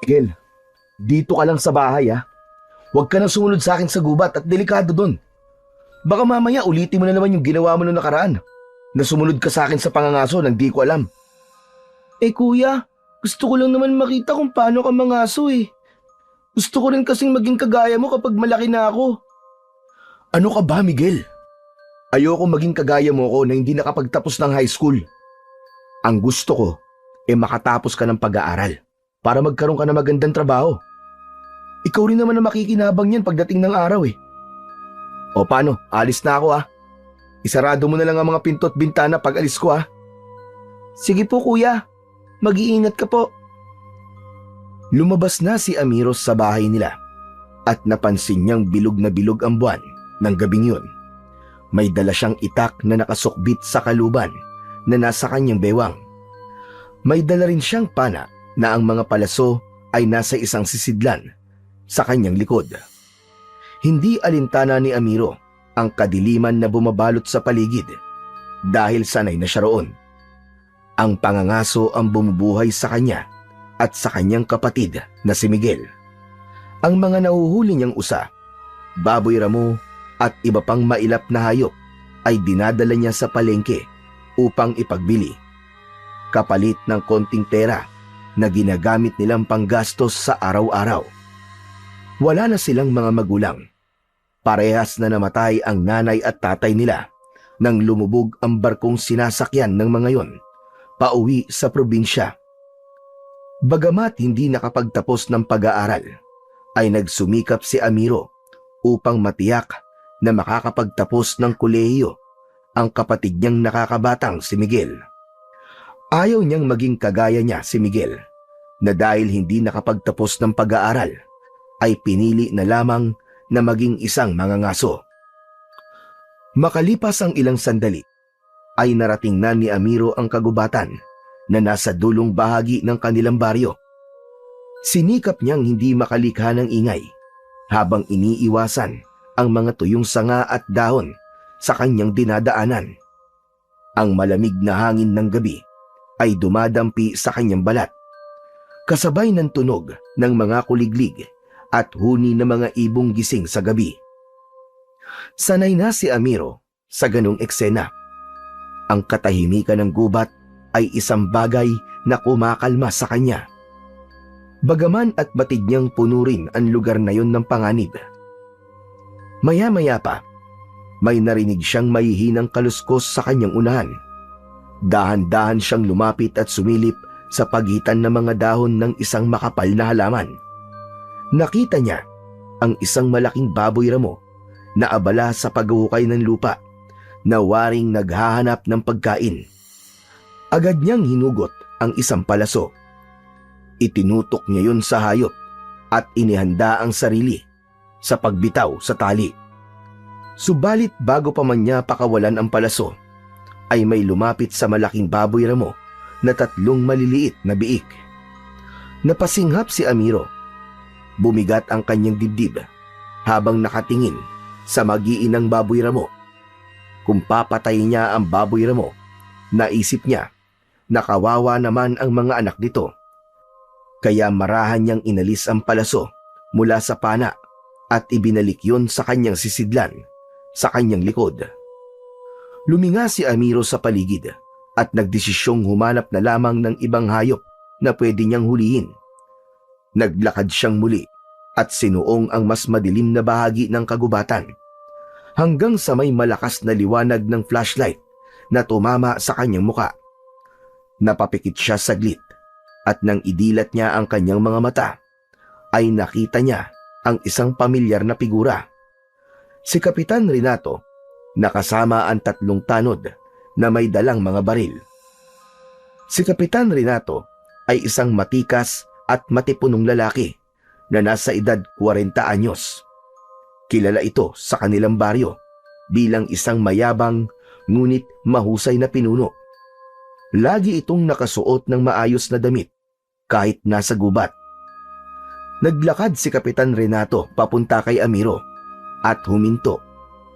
Miguel, dito ka lang sa bahay ha. Huwag ka nang sumunod sa akin sa gubat at delikado dun. Baka mamaya ulitin mo na naman yung ginawa mo noong nakaraan. Na sumunod ka sa akin sa pangangaso nang di ko alam. Kuya, gusto ko lang naman makita kung paano ka mangaso eh. Gusto ko rin kasing maging kagaya mo kapag malaki na ako. Ano ka ba, Miguel? Ayoko maging kagaya mo ko na hindi nakapagtapos ng high school. Ang gusto ko, makatapos ka ng pag-aaral para magkaroon ka ng magandang trabaho. Ikaw rin naman ang makikinabang yan pagdating ng araw eh. O paano, alis na ako ah. Isarado mo na lang ang mga pinto at bintana pag alis ko ah. Sige po kuya, mag-iingat ka po. Lumabas na si Amiros sa bahay nila at napansin niyang bilog na bilog ang buwan ng gabing yun. May dala siyang itak na nakasukbit sa kaluban na nasa kanyang bewang. May dala rin siyang pana na ang mga palaso ay nasa isang sisidlan sa kanyang likod. Hindi alintana ni Amiro ang kadiliman na bumabalot sa paligid dahil sanay na siya roon. Ang pangangaso ang bumubuhay sa kanya at sa kanyang kapatid na si Miguel. Ang mga nahuhuli niyang usa, baboy ramo at iba pang mailap na hayop ay dinadala niya sa palengke upang ipagbili. Kapalit ng konting pera na ginagamit nilang panggastos sa araw-araw. Wala na silang mga magulang. Parehas na namatay ang nanay at tatay nila nang lumubog ang barkong sinasakyan ng mga yon pauwi sa probinsya. Bagamat hindi nakapagtapos ng pag-aaral, ay nagsumikap si Amiro upang matiyak na makakapagtapos ng kolehiyo ang kapatid niyang nakakabatang si Miguel. Ayaw niyang maging kagaya niya si Miguel na dahil hindi nakapagtapos ng pag-aaral ay pinili na lamang na maging isang mangangaso. Makalipas ang ilang sandali, ay narating na ni Amiro ang kagubatan na nasa dulong bahagi ng kanilang baryo. Sinikap niyang hindi makalikha ng ingay habang iniiwasan ang mga tuyong sanga at dahon sa kanyang dinadaanan. Ang malamig na hangin ng gabi ay dumadampi sa kanyang balat, kasabay ng tunog ng mga kuliglig at huni ng mga ibong gising sa gabi. Sanay na si Amiro sa ganong eksena. Ang katahimikan ng gubat ay isang bagay na kumakalma sa kanya. Bagaman at batid niyang puno rin ang lugar na yon ng panganib. Maya-maya pa, may narinig siyang mahihinang kaluskos sa kanyang unahan. Dahan-dahan siyang lumapit at sumilip sa pagitan ng mga dahon ng isang makapal na halaman. Nakita niya ang isang malaking baboy ramo na abala sa paghuhukay ng lupa na waring naghahanap ng pagkain. Agad niyang hinugot ang isang palaso. Itinutok niya yun sa hayop at inihanda ang sarili sa pagbitaw sa tali. Subalit bago pa man niya pakawalan ang palaso, ay may lumapit sa malaking baboy ramo na 3 maliliit na biik. Napasinghap si Amiro. Bumigat ang kanyang dibdib habang nakatingin sa magiinang baboy ramo. Kung papatayin niya ang baboy ramo, naisip niya na kawawa naman ang mga anak nito. Kaya marahan niyang inalis ang palaso mula sa pana at ibinalik yon sa kanyang sisidlan sa kanyang likod. Luminga si Amiro sa paligid at nagdesisyong humanap na lamang ng ibang hayop na pwede niyang hulihin. Naglakad siyang muli at sinuong ang mas madilim na bahagi ng kagubatan hanggang sa may malakas na liwanag ng flashlight na tumama sa kanyang muka. Napapikit siya saglit at nang idilat niya ang kanyang mga mata, ay nakita niya ang isang pamilyar na figura. Si Kapitan Renato, nakasama ang 3 tanod na may dalang mga baril. Si Kapitan Renato ay isang matikas at matipunong lalaki na nasa edad 40 anyos. Kilala ito sa kanilang baryo bilang isang mayabang ngunit mahusay na pinuno. Lagi itong nakasuot ng maayos na damit kahit nasa gubat. Naglakad si Kapitan Renato papunta kay Amiro at huminto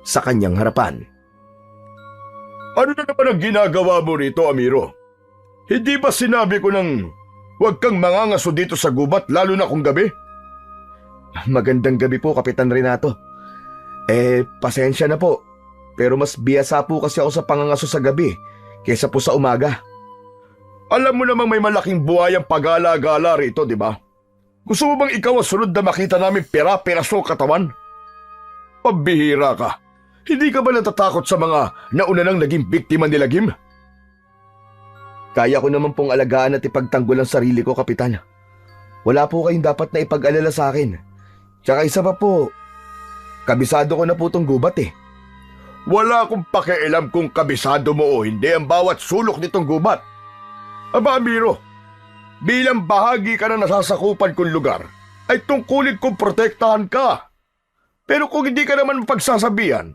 sa kanyang harapan. Ano na naman ang ginagawa mo rito, Amiro? Hindi ba sinabi ko ng Huwag kang mangangaso dito sa gubat lalo na kung gabi. Magandang gabi po, Kapitan Renato. Pasensya na po. Pero mas biyasa po kasi ako sa pangangaso sa gabi kaysa po sa umaga. Alam mo namang may malaking buhayang pagala-gala rito, di ba? Gusto mo bang ikaw ang sunod na makita namin pera-peraso katawan? Pabihira ka. Hindi ka ba natatakot sa mga nauna nang naging biktima ni Lagim? Kaya ko naman pong alagaan at ipagtanggol ang sarili ko, Kapitan. Wala po kayong dapat na ipag-alala sa akin. Tsaka isa pa po, kabisado ko na po tong gubat eh. Wala akong pakialam kung kabisado mo o hindi ang bawat sulok nitong gubat. Aba, Amiro, bilang bahagi ka na nasasakupan kong lugar, ay tungkulin kong protektahan ka. Pero kung hindi ka naman mapagsasabihan,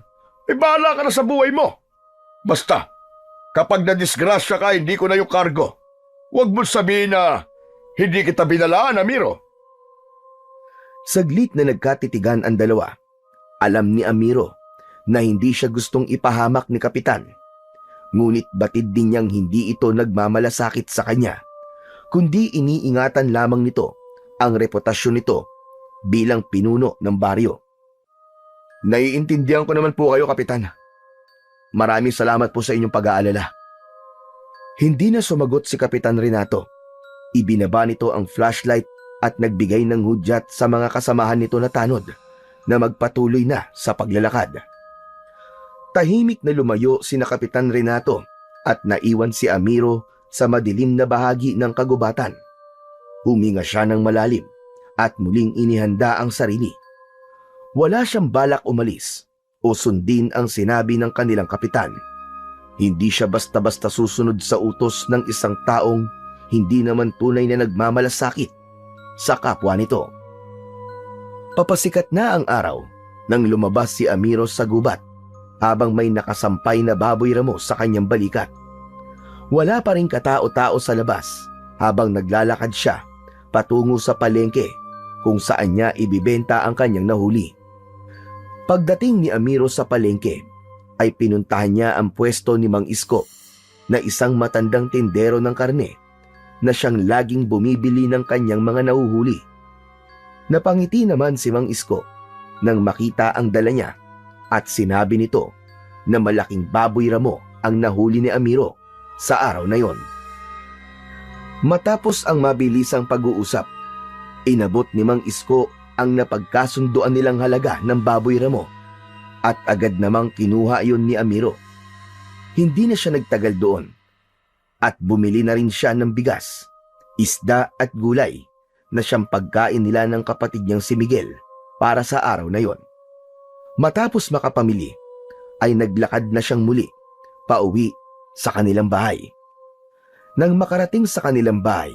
bahala ka na sa buhay mo. Basta, kapag nadisgrasya ka, hindi ko na yung kargo. Huwag mo sabihin na hindi kita binalaan, Amiro. Saglit na nagkatitigan ang dalawa. Alam ni Amiro na hindi siya gustong ipahamak ni Kapitan. Ngunit batid din niyang hindi ito nagmamalasakit sa kanya, kundi iniingatan lamang nito ang reputasyon nito bilang pinuno ng baryo. Naiintindihan ko naman po kayo, Kapitan. Maraming salamat po sa inyong pag-aalala. Hindi na sumagot si Kapitan Renato. Ibinaba nito ang flashlight at nagbigay ng hudyat sa mga kasamahan nito na tanod na magpatuloy na sa paglalakad. Tahimik na lumayo sina Kapitan Renato at naiwan si Amiro sa madilim na bahagi ng kagubatan. Huminga siya ng malalim at muling inihanda ang sarili. Wala siyang balak umalis o sundin ang sinabi ng kanilang kapitan. Hindi siya basta-basta susunod sa utos ng isang taong hindi naman tunay na nagmamalasakit sa kapwa nito. Papasikat na ang araw nang lumabas si Amiro sa gubat habang may nakasampay na baboy ramo sa kanyang balikat. Wala pa ring katao-tao sa labas habang naglalakad siya patungo sa palengke kung saan niya ibibenta ang kanyang nahuli. Pagdating ni Amiro sa palengke, ay pinuntahan niya ang pwesto ni Mang Isko na isang matandang tindero ng karne na siyang laging bumibili ng kanyang mga nahuhuli. Napangiti naman si Mang Isko nang makita ang dala niya at sinabi nito na malaking baboy ramo ang nahuli ni Amiro sa araw na yon. Matapos ang mabilisang pag-uusap, inabot ni Mang Isko ang napagkasunduan nilang halaga ng baboy ramo at agad namang kinuha iyon ni Amiro. Hindi na siya nagtagal doon at bumili na rin siya ng bigas, isda at gulay na siyang pagkain nila ng kapatid niyang si Miguel para sa araw na yon. Matapos makapamili, ay naglakad na siyang muli, pauwi sa kanilang bahay. Nang makarating sa kanilang bahay,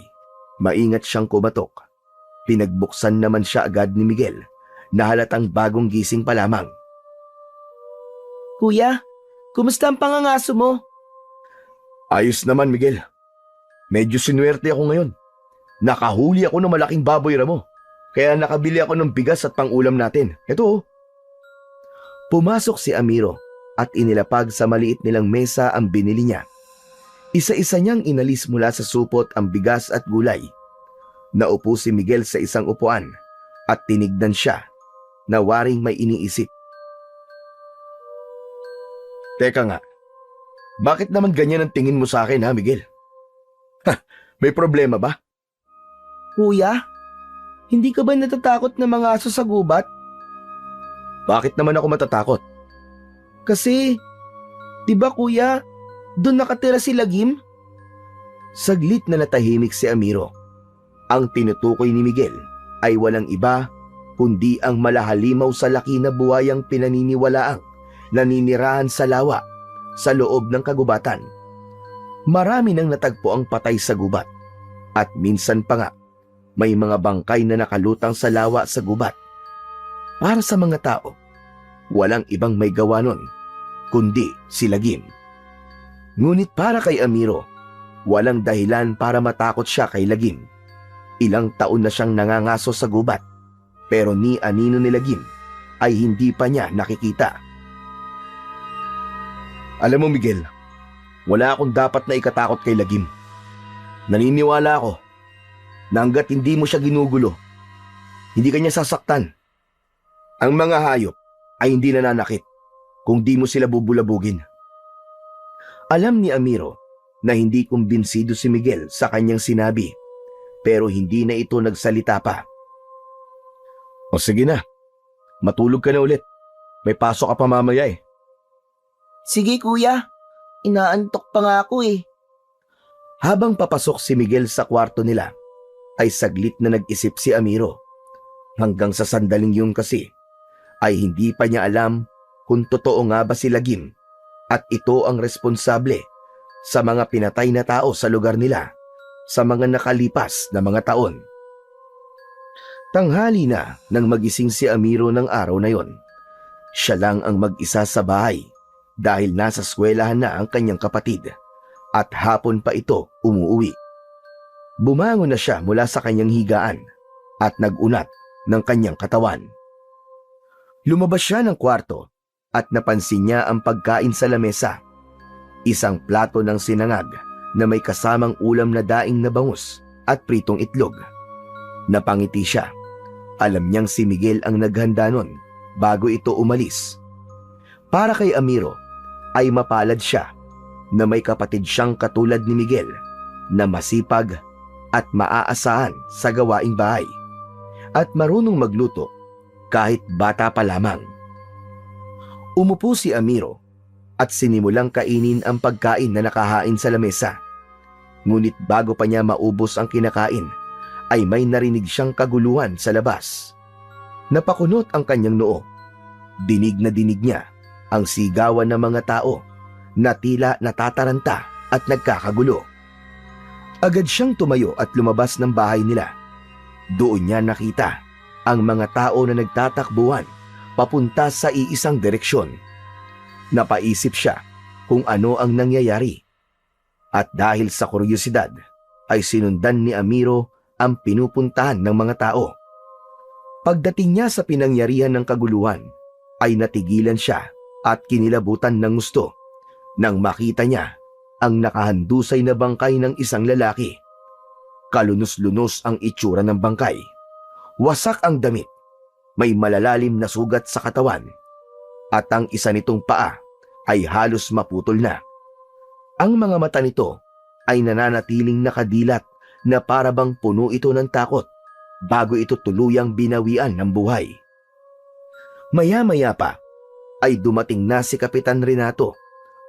maingat siyang kumatok. Pinagbuksan naman siya agad ni Miguel na halatang bagong gising pa lamang. Kuya, kumusta ang pangangaso mo? Ayos naman, Miguel. Medyo sinuwerte ako ngayon. Nakahuli ako ng malaking baboy ramo, kaya nakabili ako ng bigas at pang-ulam natin. Ito oh. Pumasok si Amiro at inilapag sa maliit nilang mesa ang binili niya. Isa-isa niyang inalis mula sa supot ang bigas at gulay. Naupo si Miguel sa isang upuan at tinignan siya na waring may iniisip. Teka nga, bakit naman ganyan ang tingin mo sa akin ha, Miguel? May problema ba? Kuya, hindi ka ba natatakot na mga aso sa gubat? Bakit naman ako matatakot? Kasi, di ba kuya, doon nakatira si Lagim? Saglit na natahimik si Amiro. Ang tinutukoy ni Miguel ay walang iba kundi ang malahalimaw sa laki na buwayang pinaniniwalaang naninirahan sa lawa sa loob ng kagubatan. Marami nang natagpo ang patay sa gubat at minsan pa nga may mga bangkay na nakalutang sa lawa sa gubat. Para sa mga tao, walang ibang may gawa nun kundi si Lagim. Ngunit para kay Amiro, walang dahilan para matakot siya kay Lagim. Ilang taon na siyang nangangaso sa gubat, pero ni anino ni Lagim ay hindi pa niya nakikita. Alam mo, Miguel, wala akong dapat na ikatakot kay Lagim. Naniniwala ako na hanggat hindi mo siya ginugulo, hindi kanya sasaktan. Ang mga hayop ay hindi nananakit kung di mo sila bubulabugin. Alam ni Amiro na hindi kumbinsido si Miguel sa kanyang sinabi, pero hindi na ito nagsalita pa. O sige na, matulog ka na ulit. May pasok ka pa mamaya eh. Sige kuya, inaantok pa nga ako eh. Habang papasok si Miguel sa kwarto nila, ay saglit na nag-isip si Amiro. Hanggang sa sandaling yun kasi, ay hindi pa niya alam kung totoo nga ba si Lagim at ito ang responsable sa mga pinatay na tao sa lugar nila sa mga nakalipas na mga taon. Tanghali na nang magising si Amiro ng araw na yon. Siya lang ang mag-isa sa bahay dahil nasa eskwelahan na ang kanyang kapatid at hapon pa ito umuwi. Bumangon na siya mula sa kanyang higaan at nag-unat ng kanyang katawan. Lumabas siya ng kwarto at napansin niya ang pagkain sa lamesa. Isang plato ng sinangag na may kasamang ulam na daing na bangus at pritong itlog. Napangiti siya. Alam niyang si Miguel ang naghanda nun bago ito umalis. Para kay Amiro ay mapalad siya na may kapatid siyang katulad ni Miguel na masipag at maaasahan sa gawaing bahay at marunong magluto kahit bata pa lamang. Umupo si Amiro at sinimulang kainin ang pagkain na nakahain sa lamesa. Ngunit bago pa niya maubos ang kinakain, ay may narinig siyang kaguluhan sa labas. Napakunot ang kanyang noo. Dinig na dinig niya ang sigawan ng mga tao na tila natataranta at nagkakagulo. Agad siyang tumayo at lumabas ng bahay nila. Doon niya nakita ang mga tao na nagtatakbuhan papunta sa iisang direksyon. Napaisip siya kung ano ang nangyayari. At dahil sa kuryosidad, ay sinundan ni Amiro ang pinupuntahan ng mga tao. Pagdating niya sa pinangyarihan ng kaguluhan, ay natigilan siya at kinilabutan ng gusto nang makita niya ang nakahandusay na bangkay ng isang lalaki. Kalunos-lunos ang itsura ng bangkay. Wasak ang damit. May malalalim na sugat sa katawan. At ang isa nitong paa ay halos maputol na. Ang mga mata nito ay nananatiling nakadilat na parabang puno ito ng takot bago ito tuluyang binawian ng buhay. Maya-maya pa ay dumating na si Kapitan Renato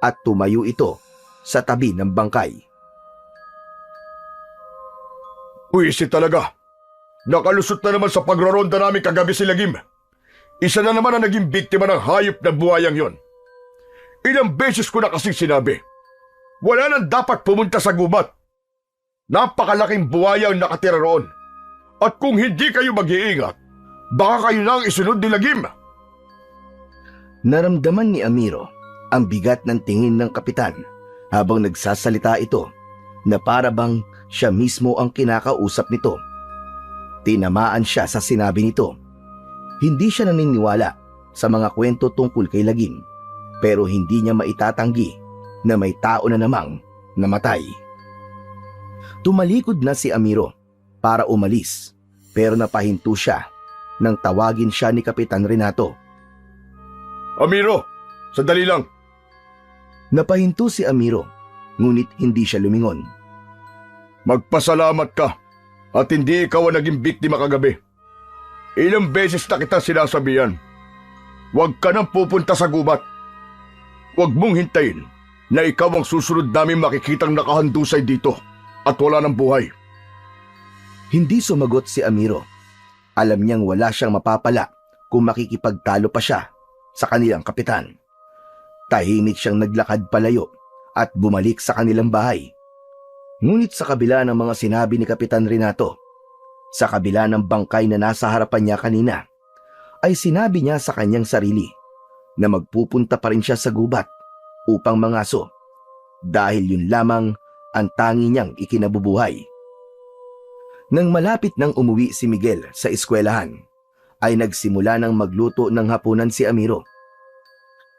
at tumayo ito sa tabi ng bangkay. Puwisit talaga. Nakalusot na naman sa pagraronda namin kagabi si Lagim. Isa na naman ang naging biktima ng hayop na buhayang yon. Ilang beses ko na kasing sinabi, wala nang dapat pumunta sa gubat. Napakalaking buhaya ang nakatira roon. At kung hindi kayo mag-iingat, baka kayo na ang isunod ni Lagim. Naramdaman ni Amiro ang bigat ng tingin ng kapitan habang nagsasalita ito na parabang siya mismo ang kinakausap nito. Tinamaan siya sa sinabi nito. Hindi siya naniniwala sa mga kwento tungkol kay Lagim, pero hindi niya maitatanggi na may tao na namang namatay. Tumalikod na si Amiro para umalis, pero napahinto siya nang tawagin siya ni Kapitan Renato. Amiro, sandali lang. Napahinto si Amiro, ngunit hindi siya lumingon. Magpasalamat ka at hindi ikaw ang naging biktima kagabi. Ilang beses na kita sinasabihan, huwag ka nang pupunta sa gubat. Huwag mong hintayin na ikaw ang susunod namin makikitang nakahandusay dito at wala ng buhay. Hindi sumagot si Amiro. Alam niyang wala siyang mapapala kung makikipagtalo pa siya sa kanilang kapitan. Tahimik siyang naglakad palayo at bumalik sa kanilang bahay. Ngunit sa kabila ng mga sinabi ni Kapitan Renato, sa kabila ng bangkay na nasa harapan niya kanina, ay sinabi niya sa kanyang sarili na magpupunta pa rin siya sa gubat upang mangaso dahil yun lamang ang tangi niyang ikinabubuhay. Nang malapit nang umuwi si Miguel sa eskwelahan, ay nagsimula ng magluto ng hapunan si Amiro.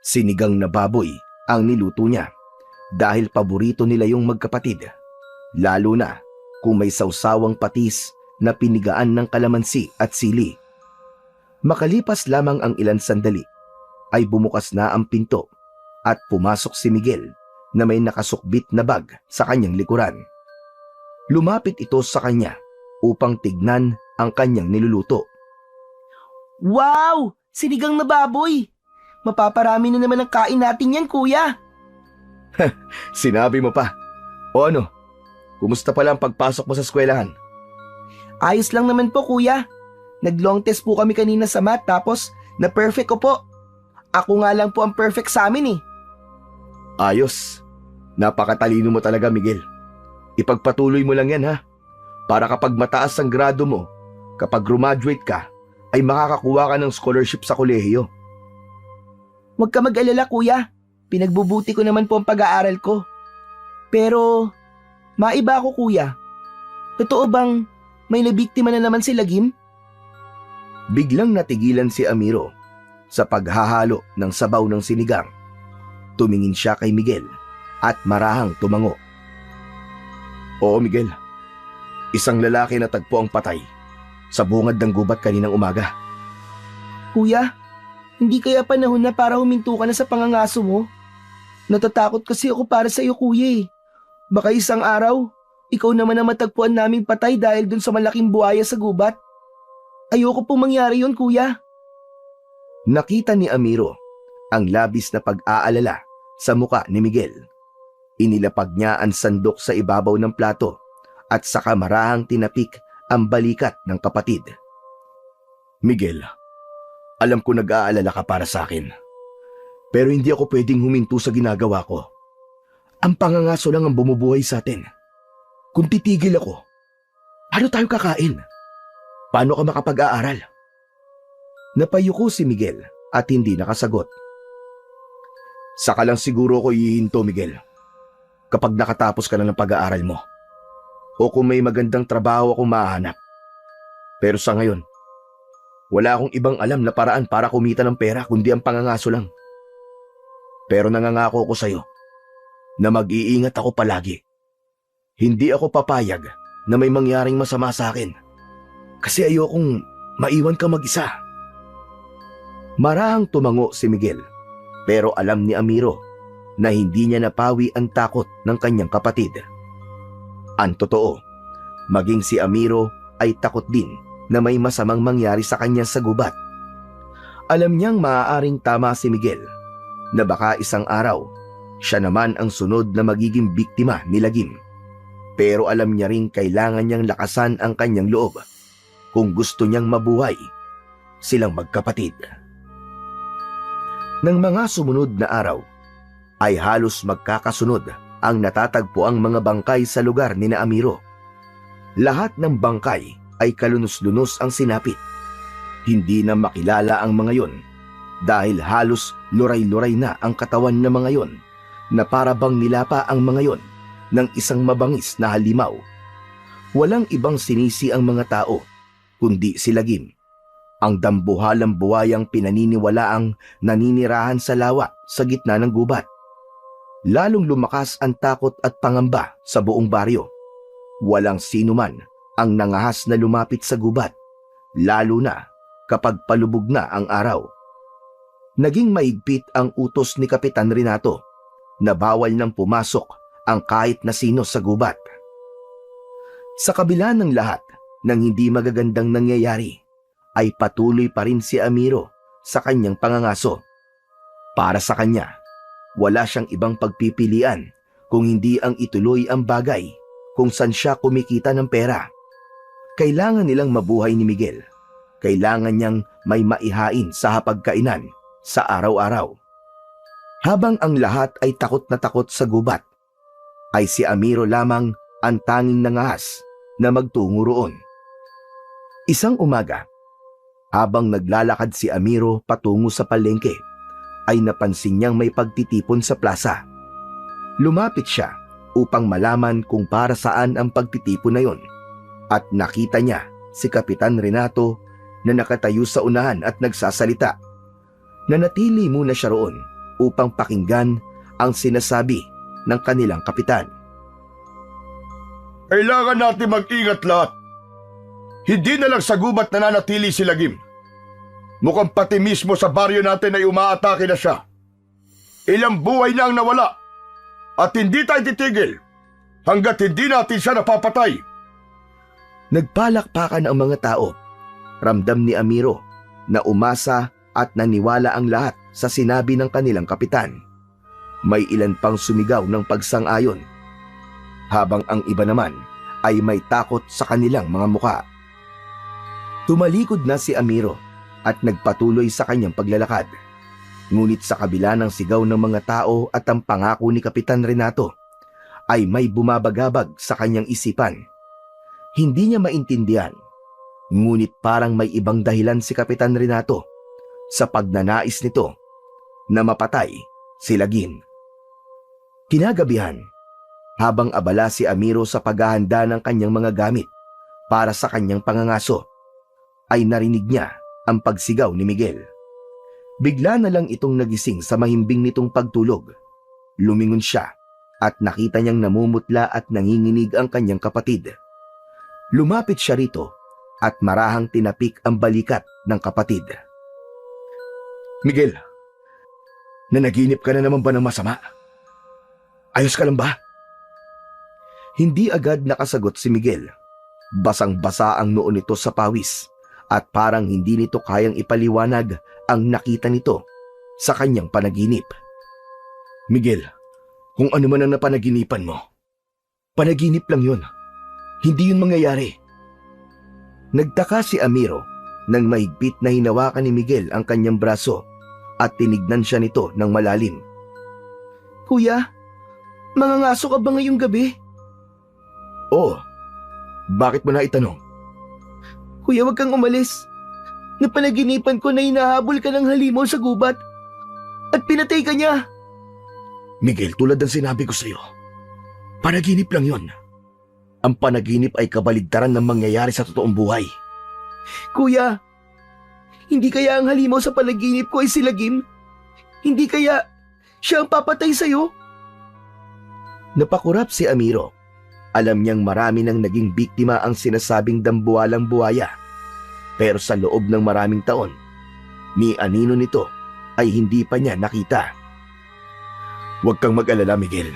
Sinigang na baboy ang niluto niya dahil paborito nila yung magkapatid, lalo na kung may sawsawang patis na pinigaan ng kalamansi at sili. Makalipas lamang ang ilan sandali, ay bumukas na ang pinto at pumasok si Miguel na may nakasukbit na bag sa kanyang likuran. Lumapit ito sa kanya upang tignan ang kanyang niluluto. Wow! Sinigang na baboy! Mapaparami na naman ang kain natin yan, kuya. Sinabi mo pa. O ano, kumusta pala ang pagpasok mo sa eskwelahan? Ayos lang naman po, kuya. Nag-long test po kami kanina sa math tapos na-perfect ko po. Ako nga lang po ang perfect sa amin eh. Ayos. Napakatalino mo talaga, Miguel. Ipagpatuloy mo lang yan ha. Para kapag mataas ang grado mo, kapag graduate ka, ay makakakuha ka ng scholarship sa kolehiyo. Huwag ka mag-alala, kuya. Pinagbubuti ko naman po ang pag-aaral ko. Pero, maiba ako, kuya. Totoo bang may nabiktima na naman si Lagim? Biglang natigilan si Amiro sa paghahalo ng sabaw ng sinigang. Tumingin siya kay Miguel at marahang tumango. Oo, Miguel. Isang lalaki na tagpo ang patay sa bungad ng gubat kaninang umaga. Kuya, hindi kaya panahon na para huminto ka na sa pangangaso mo? Natatakot kasi ako para sa iyo, kuya eh. Baka isang araw, ikaw naman ang matagpuan naming patay dahil dun sa malaking buhaya sa gubat. Ayoko pong mangyari yun, kuya. Nakita ni Amiro ang labis na pag-aalala sa muka ni Miguel. Inilapag niya ang sandok sa ibabaw ng plato at saka marahang tinapik ang balikat ng kapatid. Miguel, alam ko nag-aalala ka para sa akin. Pero hindi ako pwedeng huminto sa ginagawa ko. Ang pangangaso lang ang bumubuhay sa atin. Kung titigil ako, paano tayo kakain? Paano ka makapag-aaral? Napayuko si Miguel at hindi nakasagot. Saka lang siguro ako hihinto, Miguel. Kapag nakatapos ka na ng pag-aaral mo. O kung may magandang trabaho akong mahanap. Pero sa ngayon, wala akong ibang alam na paraan para kumita ng pera kundi ang pangangaso lang. Pero nangangako ko sa'yo na mag-iingat ako palagi. Hindi ako papayag na may mangyaring masama sa akin. Kasi ayokong maiwan ka mag-isa. Marahang tumango si Miguel, pero alam ni Amiro na hindi niya napawi ang takot ng kanyang kapatid. Ang totoo, maging si Amiro ay takot din na may masamang mangyari sa kanya sa gubat. Alam niyang maaaring tama si Miguel na baka isang araw siya naman ang sunod na magiging biktima ni Lagim. Pero alam niya ring kailangan niyang lakasan ang kanyang loob kung gusto niyang mabuhay silang magkapatid. Nang mga sumunod na araw, ay halos magkakasunod ang natatagpuang mga bangkay sa lugar ni na Amiro. Lahat ng bangkay ay kalunos-lunos ang sinapit. Hindi na makilala ang mga yon dahil halos luray-luray na ang katawan ng mga yon na para bang nilapa ang mga yon ng isang mabangis na halimaw. Walang ibang sinisi ang mga tao kundi si Lagim, ang dambuhalang buhayang pinaniniwalaang naninirahan sa lawa sa gitna ng gubat. Lalong lumakas ang takot at pangamba sa buong baryo. Walang sino man ang nangahas na lumapit sa gubat, lalo na kapag palubog na ang araw. Naging mahigpit ang utos ni Kapitan Renato na bawal nang pumasok ang kahit na sino sa gubat. Sa kabila ng lahat ng hindi magagandang nangyayari, ay patuloy pa rin si Amiro sa kanyang pangangaso. Para sa kanya, wala siyang ibang pagpipilian kung hindi ang ituloy ang bagay kung saan siya kumikita ng pera. Kailangan nilang mabuhay ni Miguel. Kailangan niyang may maihain sa hapagkainan sa araw-araw. Habang ang lahat ay takot na takot sa gubat, ay si Amiro lamang ang tanging nangahas na magtungo roon. Isang umaga, habang naglalakad si Amiro patungo sa palengke, ay napansin niyang may pagtitipon sa plaza. Lumapit siya upang malaman kung para saan ang pagtitipon na yon, at nakita niya si Kapitan Renato na nakatayo sa unahan at nagsasalita. Nanatili muna siya roon upang pakinggan ang sinasabi ng kanilang kapitan. Kailangan natin mag-ingat lahat. Hindi na lang sa gubat nananatili si Lagim. Mukhang pati mismo sa baryo natin ay umaatake na siya. Ilang buhay na ang nawala. At hindi tayo titigil hanggat hindi natin siya napapatay. Nagpalakpakan ang mga tao. Ramdam ni Amiro na umasa at naniwala ang lahat sa sinabi ng kanilang kapitan. May ilan pang sumigaw ng pagsang-ayon, habang ang iba naman ay may takot sa kanilang mga muka. Tumalikod na si Amiro at nagpatuloy sa kanyang paglalakad. Ngunit sa kabila ng sigaw ng mga tao at ang pangako ni Kapitan Renato, ay may bumabagabag sa kanyang isipan. Hindi niya maintindihan, ngunit parang may ibang dahilan si Kapitan Renato sa pagnanais nito na mapatay si Lagim. Kinagabihan, habang abala si Amiro sa paghahanda ng kanyang mga gamit para sa kanyang pangangaso, ay narinig niya ang pagsigaw ni Miguel. Bigla na lang itong nagising sa mahimbing nitong pagtulog. Lumingon siya at nakita niyang namumutla at nanginginig ang kanyang kapatid. Lumapit siya rito at marahang tinapik ang balikat ng kapatid. Miguel, nanaginip ka na naman ba ng masama? Ayos ka lang ba? Hindi agad nakasagot si Miguel. Basang-basa ang noo nito sa pawis at parang hindi nito kayang ipaliwanag ang nakita nito sa kanyang panaginip. Miguel, kung ano man ang napanaginipan mo, panaginip lang yun. Hindi yun mangyayari. Nagtaka si Amiro nang mahigpit na hinawakan ni Miguel ang kanyang braso at tinignan siya nito ng malalim. Kuya, mangangaso ka ba ngayong gabi? Oo. Bakit mo na itanong? Kuya, wag kang umalis. Napanaginipan ko na hinahabol ka ng halimaw sa gubat at pinatay ka niya. Miguel, tulad ng sinabi ko sa'yo, panaginip lang yon. Ang panaginip ay kabaligtaran ng mangyayari sa totoong buhay. Kuya, hindi kaya ang halimaw sa panaginip ko ay si Lagim? Hindi kaya siya ang papatay sa'yo? Napakurap si Amiro. Alam niyang marami nang naging biktima ang sinasabing dambuhalang buhaya. Pero sa loob ng maraming taon, ni anino nito ay hindi pa niya nakita. Huwag kang mag-alala, Miguel.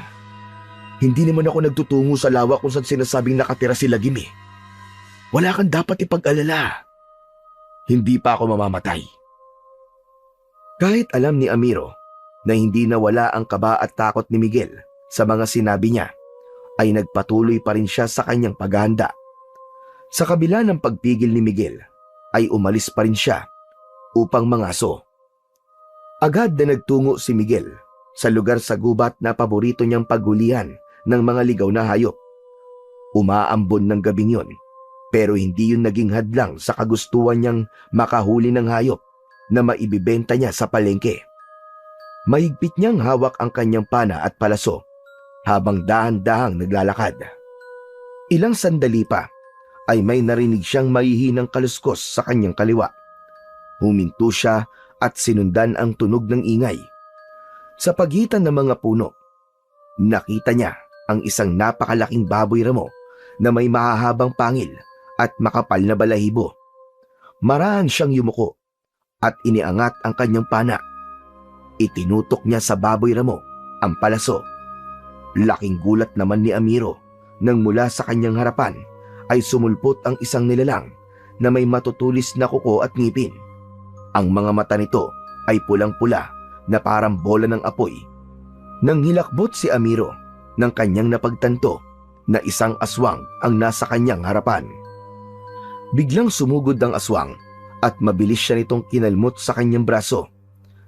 Hindi naman ako nagtutungo sa lawa kung saan sinasabing nakatira si Lagim eh. Wala kang dapat ipag-alala. Hindi pa ako mamamatay. Kahit alam ni Amiro na hindi nawala ang kaba at takot ni Miguel sa mga sinabi niya, ay nagpatuloy pa rin siya sa kanyang paghahanda. Sa kabila ng pagpigil ni Miguel, ay umalis pa rin siya upang mangaso. Agad na nagtungo si Miguel sa lugar sa gubat na paborito niyang paghulihan ng mga ligaw na hayop. Umaambon ng gabing yon, pero hindi yun naging hadlang sa kagustuhan niyang makahuli ng hayop na maibibenta niya sa palengke. Mahigpit niyang hawak ang kanyang pana at palaso habang dahan-dahang naglalakad. Ilang sandali pa ay may narinig siyang mahihinang kaluskos sa kanyang kaliwa. Huminto siya at sinundan ang tunog ng ingay. Sa pagitan ng mga puno, nakita niya ang isang napakalaking baboy ramo na may mahahabang pangil at makapal na balahibo. Marahan siyang yumuko at iniangat ang kanyang pana. Itinutok niya sa baboy ramo ang palaso. Laking gulat naman ni Amiro nang mula sa kanyang harapan ay sumulpot ang isang nilalang na may matutulis na kuko at ngipin. Ang mga mata nito ay pulang-pula na parang bola ng apoy. Nang hilakbot si Amiro ng kanyang napagtanto na isang aswang ang nasa kanyang harapan. Biglang sumugod ang aswang at mabilis siya nitong kinalmot sa kanyang braso.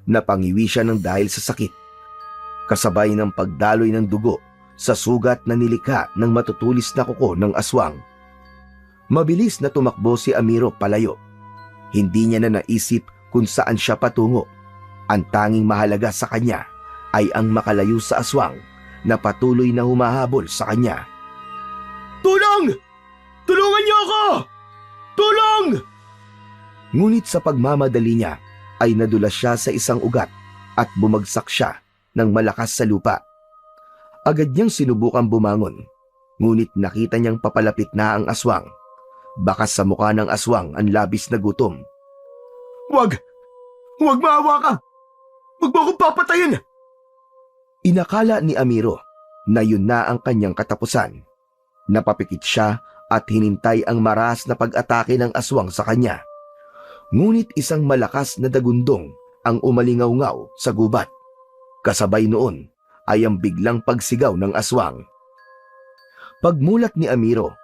Napangiwi siya ng dahil sa sakit, kasabay ng pagdaloy ng dugo sa sugat na nilikha ng matutulis na kuko ng aswang. Mabilis na tumakbo si Amiro palayo. Hindi niya na naisip kung saan siya patungo. Ang tanging mahalaga sa kanya ay ang makalayo sa aswang na patuloy na humahabol sa kanya. Tulong! Tulungan niyo ako! Tulong! Ngunit sa pagmamadali niya ay nadulas siya sa isang ugat at bumagsak siya ng malakas sa lupa. Agad niyang sinubukang bumangon, Ngunit nakita niyang papalapit na ang aswang. Bakas sa mukha ng aswang ang labis na gutom. Wag! Huwag maawa ka! Huwag mo akong papatayin! Inakala ni Amiro na yun na ang kanyang katapusan. Napapikit siya at hinintay ang maras na pag-atake ng aswang sa kanya. Ngunit isang malakas na dagundong ang umalingaw-ngaw sa gubat. Kasabay noon ay ang biglang pagsigaw ng aswang. Pagmulat ni Amiro,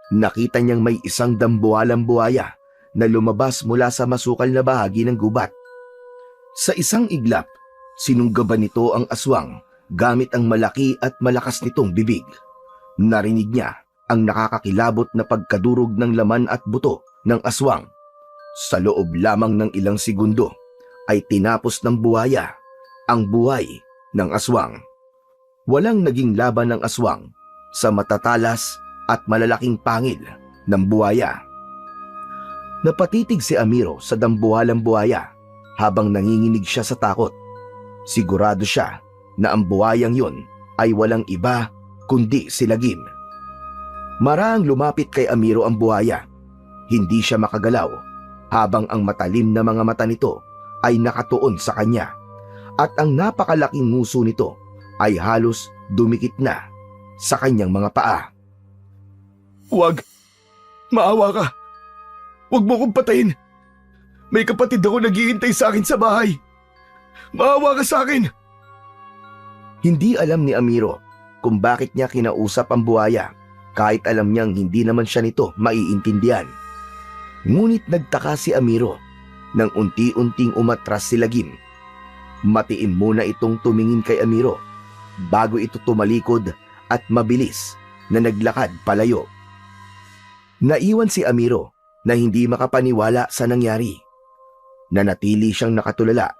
nakita niyang may isang dambuhalang buhaya na lumabas mula sa masukal na bahagi ng gubat. Sa isang iglap, sinunggaban nito ang aswang gamit ang malaki at malakas nitong bibig. Narinig niya ang nakakakilabot na pagkadurog ng laman at buto ng aswang. Sa loob lamang ng ilang segundo ay tinapos ng buhaya ang buhay ng aswang. Walang naging laban ng aswang sa matatalas at malalaking pangil ng buhaya. Napatitig si Amiro sa dambuhalang buhaya habang nanginginig siya sa takot. Sigurado siya na ang buhayang yun ay walang iba kundi si Lagim. Maraang lumapit kay Amiro ang buhaya. Hindi siya makagalaw habang ang matalim na mga mata nito ay nakatuon sa kanya at ang napakalaking nguso nito ay halos dumikit na sa kanyang mga paa. Wag! Maawa ka! Huwag mo akong patayin! May kapatid ako naghihintay sa akin sa bahay! Maawa ka sa akin! Hindi alam ni Amiro kung bakit niya kinausap ang buhaya kahit alam niyang hindi naman siya nito maiintindihan. Ngunit nagtaka si Amiro nang unti-unting umatras si Lagim. Matiim muna itong tumingin kay Amiro bago ito tumalikod at mabilis na naglakad palayo. Naiwan si Amiro na hindi makapaniwala sa nangyari. Nanatili siyang nakatulala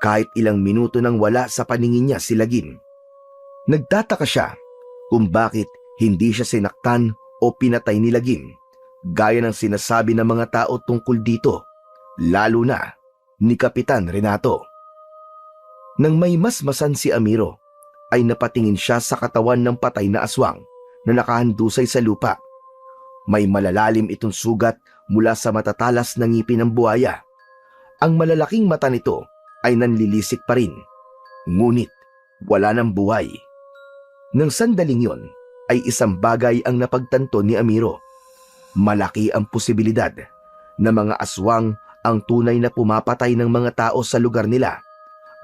kahit ilang minuto nang wala sa paningin niya si Lagim. Nagtataka siya kung bakit hindi siya sinaktan o pinatay ni Lagim gaya ng sinasabi ng mga tao tungkol dito, lalo na ni Kapitan Renato. Nang may masmasan si Amiro, ay napatingin siya sa katawan ng patay na aswang na nakahandusay sa lupa. May malalalim itong sugat mula sa matatalas na ngipin ng buhaya. Ang malalaking mata nito ay nanlilisik pa rin, ngunit wala ng buhay. Nang sandaling yon, ay isang bagay ang napagtanto ni Amiro. Malaki ang posibilidad na mga aswang ang tunay na pumapatay ng mga tao sa lugar nila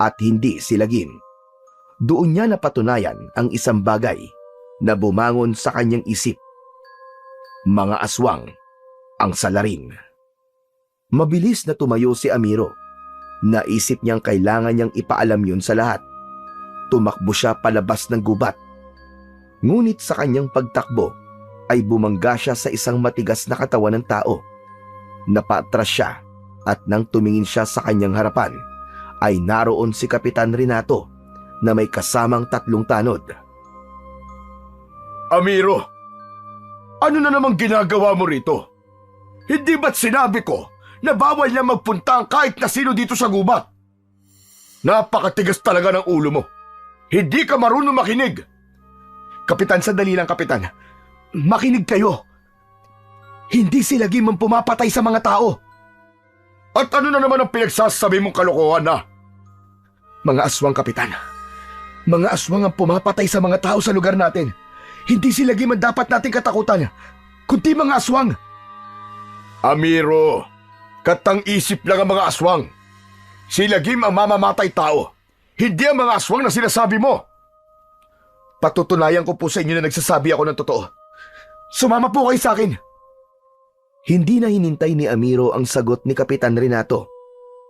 at hindi si Lagim. Doon niya napatunayan ang isang bagay na bumangon sa kanyang isip. Mga aswang ang salarin. Mabilis na tumayo si Amiro. Naisip niyang kailangan niyang ipaalam yun sa lahat. Tumakbo siya palabas ng gubat. Ngunit sa kanyang pagtakbo ay bumangga siya sa isang matigas na katawan ng tao. Napaatras siya at nang tumingin siya sa kanyang harapan ay naroon si Kapitan Renato na may kasamang 3 tanod. Amiro! Ano na namang ginagawa mo rito? Hindi ba't sinabi ko na bawal na magpunta ang kahit na sino dito sa gubat? Napakatigas talaga ng ulo mo. Hindi ka marunong makinig. Kapitan, sandali lang, Kapitan. Makinig kayo. Hindi si Lagim ang pumapatay sa mga tao. At ano na naman ang pinagsasabi mong kalokohan na? Mga aswang, Kapitan. Mga aswang ang pumapatay sa mga tao sa lugar natin. Hindi si Lagim ang dapat nating katakutan, kundi mga aswang. Amiro, katang-isip lang ang mga aswang. Si Lagim ang mamamatay tao, hindi ang mga aswang na sinasabi mo. Patutunayan ko po sa inyo na nagsasabi ako ng totoo. Sumama po kayo sa akin. Hindi na hinintay ni Amiro ang sagot ni Kapitan Renato.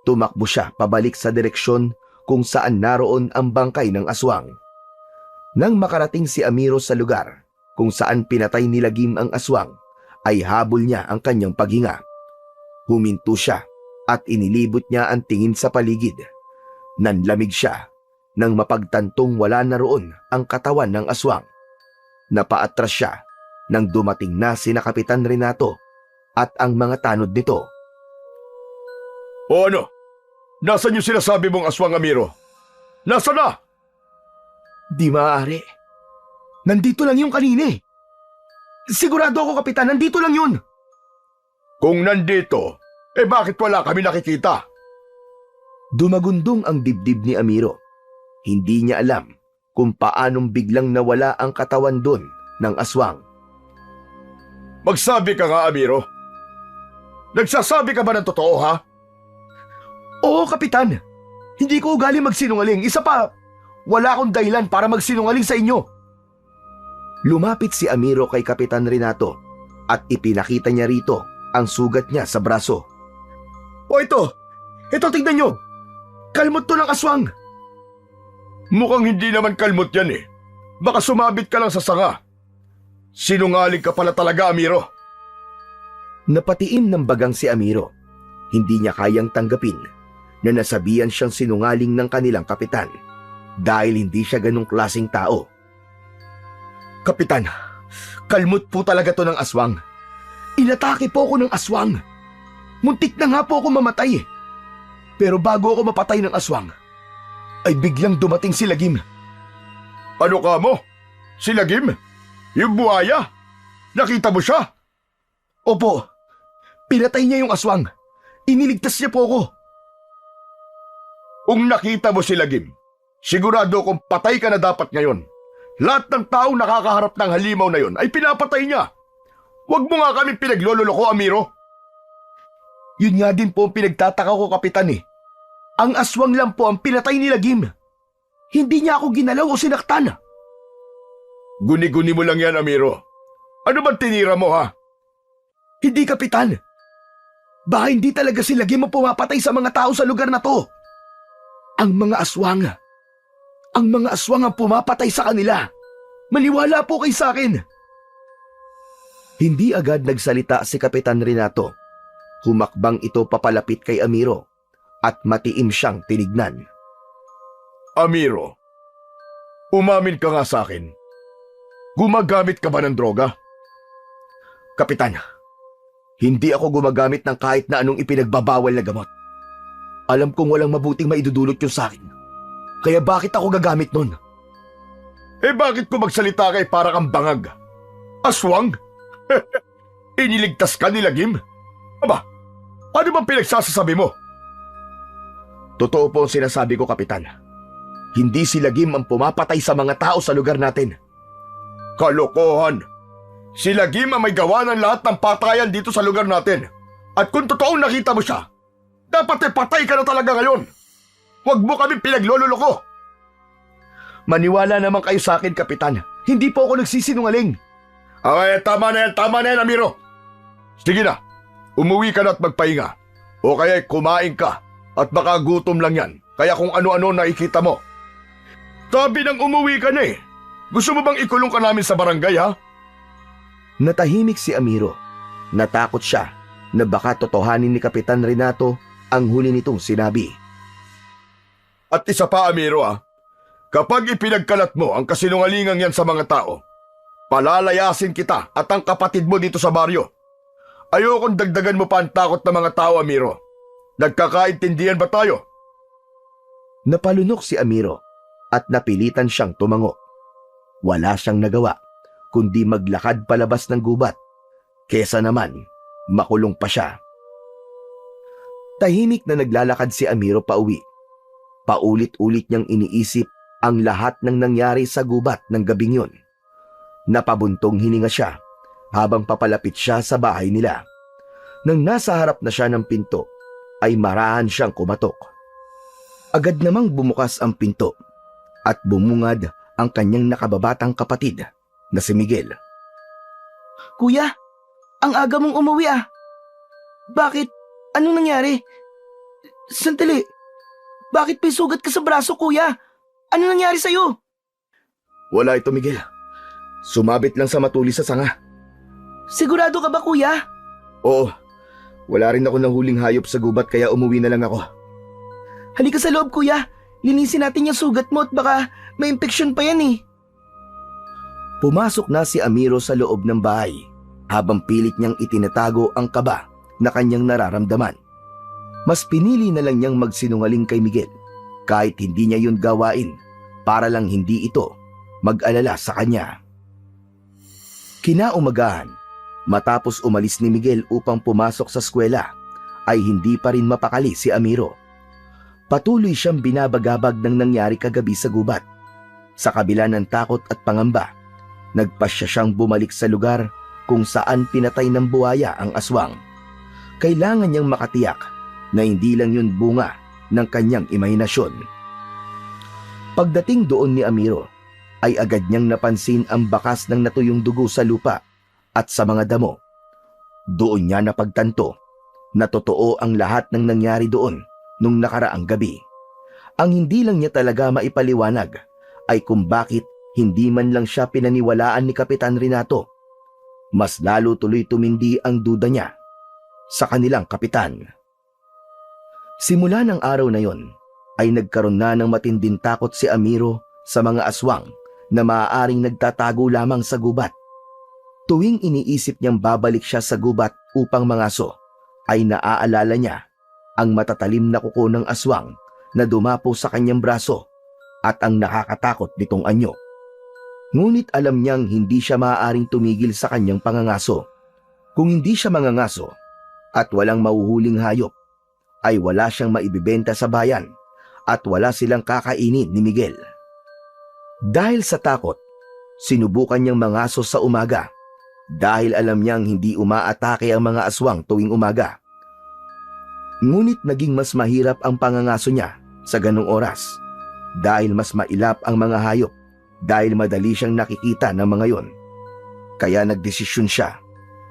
Tumakbo siya pabalik sa direksyon kung saan naroon ang bangkay ng aswang. Nang makarating si Amiro sa lugar kung saan pinatay ni Lagim ang aswang, ay habol niya ang kanyang paghinga. Huminto siya at inilibot niya ang tingin sa paligid. Nanlamig siya nang mapagtantong wala na roon ang katawan ng aswang. Napaatras siya nang dumating na sina Kapitan Renato at ang mga tanod nito. O ano? Nasaan yung sinasabi mong aswang, Amiro? Nasaan na? Di maaari. Nandito lang yung kanina eh. Sigurado ako, Kapitan, nandito lang yun. Kung nandito, bakit wala kami nakikita? Dumagundong ang dibdib ni Amiro. Hindi niya alam kung paanong biglang nawala ang katawan doon ng aswang. Magsabi ka nga, Amiro. Nagsasabi ka ba ng totoo, ha? Oo, Kapitan. Hindi ko ugali magsinungaling. Isa pa, wala akong dahilan para magsinungaling sa inyo. Lumapit si Amiro kay Kapitan Renato at ipinakita niya rito ang sugat niya sa braso. O ito tignan nyo. Kalmot to ng aswang. Mukhang hindi naman kalmot yan eh. Baka sumabit ka lang sa sanga. Sinungaling ka pala talaga, Amiro. Napatiim ng bagang si Amiro. Hindi niya kayang tanggapin na nasabihan siyang sinungaling ng kanilang kapitan dahil hindi siya ganong klaseng tao. Kapitan, kalmot po talaga to ng aswang. Inatake po ako ng aswang. Muntik na nga po ako mamatay. Pero bago ako mapatay ng aswang, ay biglang dumating si Lagim. Ano ka mo? Si Lagim? Yung buhaya? Nakita mo siya? Opo, pinatay niya yung aswang. Iniligtas niya po ako. Kung nakita mo si Lagim, sigurado kung patay ka na dapat ngayon. Lahat ng taong nakakaharap ng halimaw na yon ay pinapatay niya. Huwag mo nga kami pinaglololoko, Amiro. Yun nga din po ang pinagtataka ko, Kapitan eh. Ang aswang lang po ang pinatay ni Lagim. Hindi niya ako ginalaw o sinaktan. Guni-guni mo lang yan, Amiro. Ano bang tinira mo, ha? Hindi, Kapitan. Baka hindi talaga si Lagim ang pumapatay sa mga tao sa lugar na to. Ang mga aswang ang pumapatay sa kanila. Maniwala po kay sa akin. Hindi agad nagsalita si Kapitan Renato. Humakbang ito papalapit kay Amiro at matiim siyang tinignan. Amiro, umamin ka nga sa akin. Gumagamit ka ba ng droga? Kapitan, hindi ako gumagamit ng kahit na anong ipinagbabawal na gamot. Alam kong walang mabuting maidudulot yun sa akin. Kaya bakit ako gagamit nun? Bakit ko magsalita kay para kang bangag? Aswang? Iniligtas ka ni Lagim? Aba, ano bang pinagsasasabi mo? Totoo po ang sinasabi ko, Kapitan. Hindi si Lagim ang pumapatay sa mga tao sa lugar natin. Kalokohan! Si Lagim ang may gawa ng lahat ng patayan dito sa lugar natin. At kung totoong nakita mo siya, dapat patay ka na talaga ngayon. Huwag mo kami pinaglololoko. Maniwala naman kayo sa akin, Kapitan. Hindi po ako nagsisinungaling. Ay, tama na yan, Amiro. Sige na, umuwi ka na at magpahinga. O kaya kumain ka at baka gutom lang yan. Kaya kung ano-ano nakikita mo. Sabi nang umuwi ka na eh. Gusto mo bang ikulong ka namin sa barangay, ha? Natahimik si Amiro. Natakot siya na baka totohanin ni Kapitan Renato ang huli nitong sinabi. At isa pa, Amiro, kapag ipinagkalat mo ang kasinungalingang yan sa mga tao, palalayasin kita at ang kapatid mo dito sa baryo. Ayokong dagdagan mo pa ang takot ng mga tao, Amiro. Nagkakaintindihan ba tayo? Napalunok si Amiro at napilitan siyang tumango. Wala siyang nagawa kundi maglakad palabas ng gubat, kesa naman makulong pa siya. Tahimik na naglalakad si Amiro pauwi. Paulit-ulit niyang iniisip ang lahat ng nangyari sa gubat ng gabing yun. Napabuntong hininga siya habang papalapit siya sa bahay nila. Nang nasa harap na siya ng pinto, ay marahan siyang kumatok. Agad namang bumukas ang pinto at bumungad ang kanyang nakababatang kapatid na si Miguel. Kuya, ang aga mong umuwi ah. Bakit? Anong nangyari? Sandali. Bakit may sugat ka sa braso, kuya? Ano nangyari sa'yo? Wala ito, Miguel. Sumabit lang sa matulis sa sanga. Sigurado ka ba, kuya? Oo. Wala rin ako ng huling hayop sa gubat kaya umuwi na lang ako. Halika sa loob, kuya. Linisin natin yung sugat mo at baka may infeksyon pa yan eh. Pumasok na si Amiro sa loob ng bahay habang pilit niyang itinatago ang kaba na kanyang nararamdaman. Mas pinili na lang niyang magsinungaling kay Miguel kahit hindi niya yun gawain para lang hindi ito mag-alala sa kanya. Kinaumagahan, matapos umalis ni Miguel upang pumasok sa eskwela, ay hindi pa rin mapakali si Amiro. Patuloy siyang binabagabag ng nangyari kagabi sa gubat. Sa kabila ng takot at pangamba, nagpasya siyang bumalik sa lugar kung saan pinatay ng buhaya ang aswang. Kailangan niyang makatiyak na hindi lang yun bunga ng kanyang imahinasyon. Pagdating doon ni Amiro, ay agad niyang napansin ang bakas ng natuyong dugo sa lupa at sa mga damo. Doon niya napagtanto na totoo ang lahat ng nangyari doon nung nakaraang gabi. Ang hindi lang niya talaga maipaliwanag ay kung bakit hindi man lang siya pinaniwalaan ni Kapitan Renato. Mas lalo tuloy tumindi ang duda niya sa kanilang kapitan. Simula ng araw na yon, ay nagkaroon na ng matinding takot si Amiro sa mga aswang na maaaring nagtatago lamang sa gubat. Tuwing iniisip niyang babalik siya sa gubat upang mangaso, ay naaalala niya ang matatalim na kuko ng aswang na dumapo sa kanyang braso at ang nakakatakot nitong anyo. Ngunit alam niyang hindi siya maaaring tumigil sa kanyang pangangaso. Kung hindi siya mangangaso at walang mahuhuling hayop, ay wala siyang maibibenta sa bayan at wala silang kakainin ni Miguel. Dahil sa takot, sinubukan niyang mangaso sa umaga dahil alam niyang hindi umaatake ang mga aswang tuwing umaga. Ngunit naging mas mahirap ang pangangaso niya sa ganong oras dahil mas mailap ang mga hayop dahil madali siyang nakikita ng mga yon. Kaya nagdesisyon siya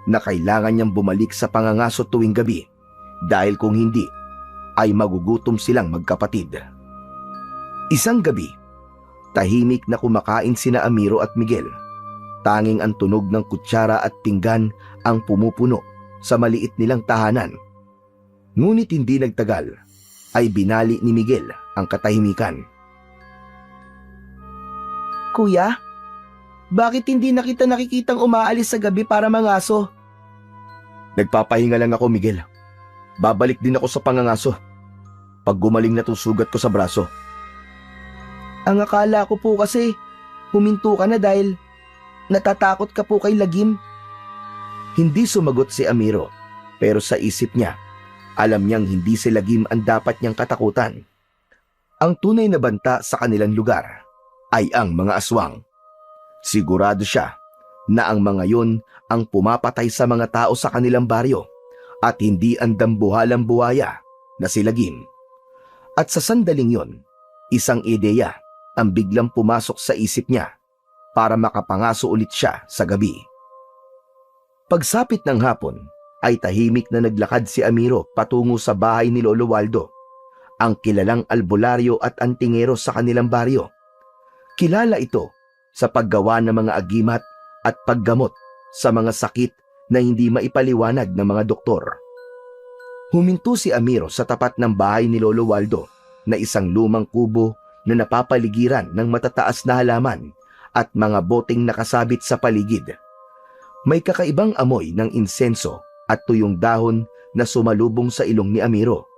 na kailangan niyang bumalik sa pangangaso tuwing gabi dahil kung hindi ay magugutom silang magkapatid. Isang gabi, tahimik na kumakain sina Amiro at Miguel. Tanging ang tunog ng kutsara at pinggan ang pumupuno sa maliit nilang tahanan. Ngunit hindi nagtagal, ay binali ni Miguel ang katahimikan. Kuya, bakit hindi na kita nakikitang umaalis sa gabi para mangaso? Nagpapahinga lang ako, Miguel. Babalik din ako sa pangangaso pag gumaling na tong sugat ko sa braso. Ang akala ko po kasi, huminto ka na dahil natatakot ka po kay Lagim. Hindi sumagot si Amiro, pero sa isip niya, alam niyang hindi si Lagim ang dapat niyang katakutan. Ang tunay na banta sa kanilang lugar ay ang mga aswang. Sigurado siya na ang mga yon ang pumapatay sa mga tao sa kanilang baryo at hindi ang dambuhalang buhaya na si Lagim. At sa sandaling yon, isang ideya ang biglang pumasok sa isip niya para makapangaso ulit siya sa gabi. Pagsapit ng hapon, ay tahimik na naglakad si Amiro patungo sa bahay ni Lolo Waldo, ang kilalang albularyo at antingero sa kanilang baryo. Kilala ito sa paggawa ng mga agimat at paggamot sa mga sakit na hindi maipaliwanag ng mga doktor. Huminto si Amiro sa tapat ng bahay ni Lolo Waldo na isang lumang kubo na napapaligiran ng matataas na halaman at mga boteng nakasabit sa paligid. May kakaibang amoy ng insenso at tuyong dahon na sumalubong sa ilong ni Amiro.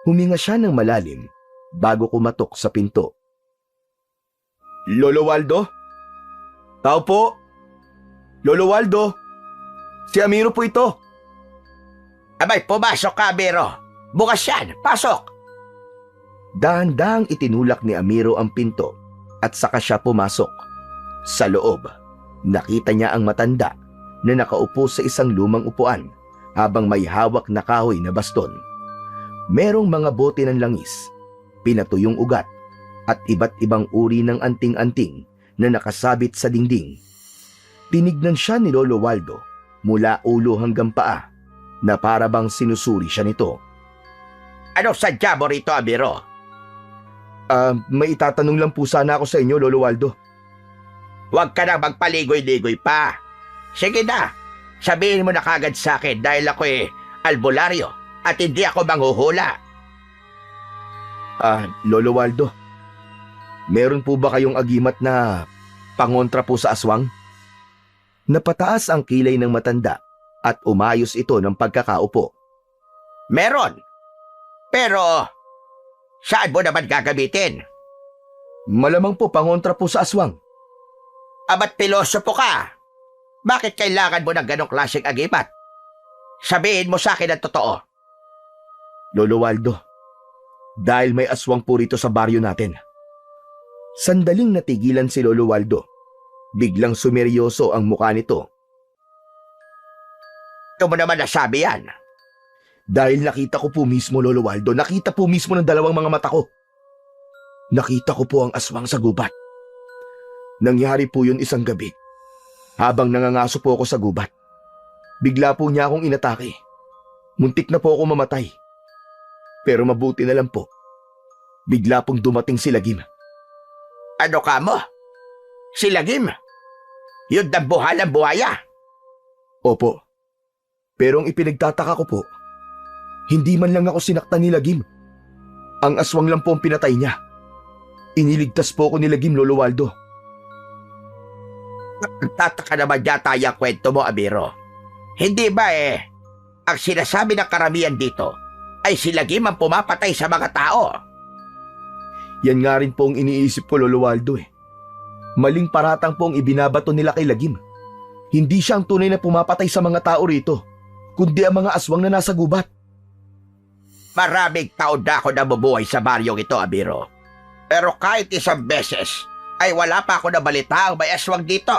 Huminga siya ng malalim bago kumatok sa pinto. Lolo Waldo? Tao po? Lolo Waldo? Si Amiro po ito. Abay, pumasok ka, Amiro. Bukas yan, pasok. Dahan-dahang itinulak ni Amiro ang pinto at saka siya pumasok. Sa loob, nakita niya ang matanda na nakaupo sa isang lumang upuan habang may hawak na kahoy na baston. Merong mga bote ng langis, pinatuyong ugat at iba't ibang uri ng anting-anting na nakasabit sa dingding. Tinignan siya ni Lolo Waldo mula ulo hanggang paa na para bang sinusuri siya nito. Ano sadya mo rito, Amiro? May itatanong lang po sana ako sa inyo, Lolo Waldo. Huwag ka nang magpaligoy-ligoy pa. Sige na, sabihin mo na kagad sa akin dahil ako albularyo at hindi ako manghuhula. Lolo Waldo, meron po ba kayong agimat na pangontra po sa aswang? Napataas ang kilay ng matanda at umayos ito ng pagkakaupo. Meron. Pero, saan mo naman gagamitin? Malamang po pangontra po sa aswang. Abat pilosopo ka. Bakit kailangan mo ng ganong klaseng agimat? Sabihin mo sa akin ang totoo. Lolo Waldo, dahil may aswang po rito sa baryo natin. Sandaling natigilan si Lolo Waldo. Biglang sumeryoso ang mukha nito. Ito mo naman nasabi yan. Dahil nakita ko po mismo, Lolo Waldo, nakita po mismo ng dalawang mga mata ko. Nakita ko po ang aswang sa gubat. Nangyari po yun isang gabi. Habang nangangaso po ako sa gubat, bigla po niya akong inatake. Muntik na po ako mamatay. Pero mabuti na lang po. Bigla pong dumating si Lagim. Ano ka mo? Si Lagim? Yun dambuhalang buhaya. Opo. Pero ang ipinagtataka ko po, hindi man lang ako sinaktan ni Lagim. Ang aswang lang po ang pinatay niya. Iniligtas po ako ni Lagim, Lolo Waldo. Nagtataka naman yata yung kwento mo, Amiro. Hindi ba ang sinasabi ng karamihan dito ay si Lagim ang pumapatay sa mga tao? Yan nga rin po ang iniisip ko, Lolo Waldo Maling paratang po ang ibinabato nila kay Lagim. Hindi siya ang tunay na pumapatay sa mga tao rito, kundi ang mga aswang na nasa gubat. Maraming taon na ako nabubuhay sa baryong ito, Amiro. Pero kahit isang beses, ay wala pa ako nabalita ang may aswang dito.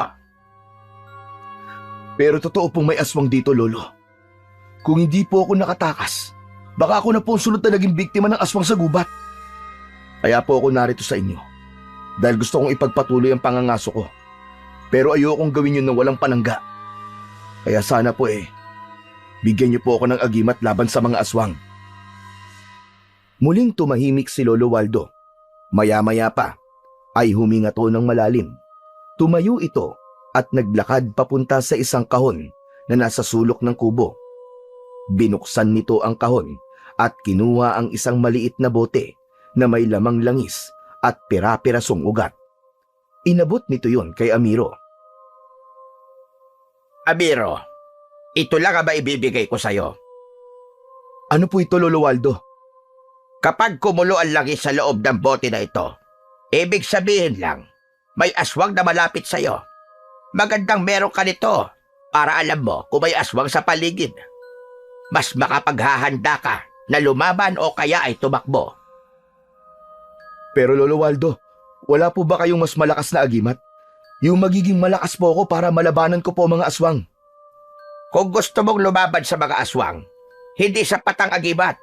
Pero totoo pong may aswang dito, Lolo. Kung hindi po ako nakatakas, baka ako na po ang sunod na naging biktima ng aswang sa gubat. Kaya po ako narito sa inyo, dahil gusto kong ipagpatuloy ang pangangaso ko. Pero ayokong gawin yun ng walang panangga. Kaya sana po bigyan niyo po ako ng agimat laban sa mga aswang. Muling tumahimik si Lolo Waldo. Maya-maya pa ay huminga to ng malalim. Tumayo ito at naglakad papunta sa isang kahon na nasa sulok ng kubo. Binuksan nito ang kahon at kinuha ang isang maliit na bote na may lamang langis at pira-pirasong ugat. Inabot nito yon kay Amiro. Amiro, ito lang ang maibibigay ko sa'yo. Ano po ito, Lolo Waldo? Kapag kumulo ang langis sa loob ng bote na ito, ibig sabihin lang, may aswang na malapit sa'yo. Magandang meron ka nito para alam mo kung may aswang sa paligid. Mas makapaghahanda ka na lumaban o kaya ay tumakbo. Pero Lolo Waldo, wala po ba kayong mas malakas na agimat? Yung magiging malakas po ako para malabanan ko po mga aswang. Kung gusto mong lumaban sa mga aswang, hindi sapat ang agimat.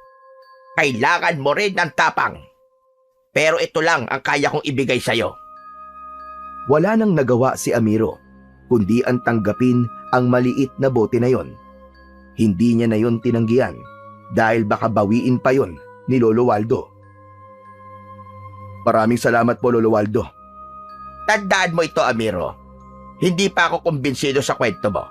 Kailangan mo rin ng tapang. Pero ito lang ang kaya kong ibigay sa'yo. Wala nang nagawa si Amiro, kundi ang tanggapin ang maliit na bote na yon. Hindi niya na yon tinanggihan dahil baka bawiin pa yon ni Lolo Waldo. Maraming salamat po, Lolo Waldo. Tandaan mo ito, Amiro. Hindi pa ako kumbinsido sa kwento mo.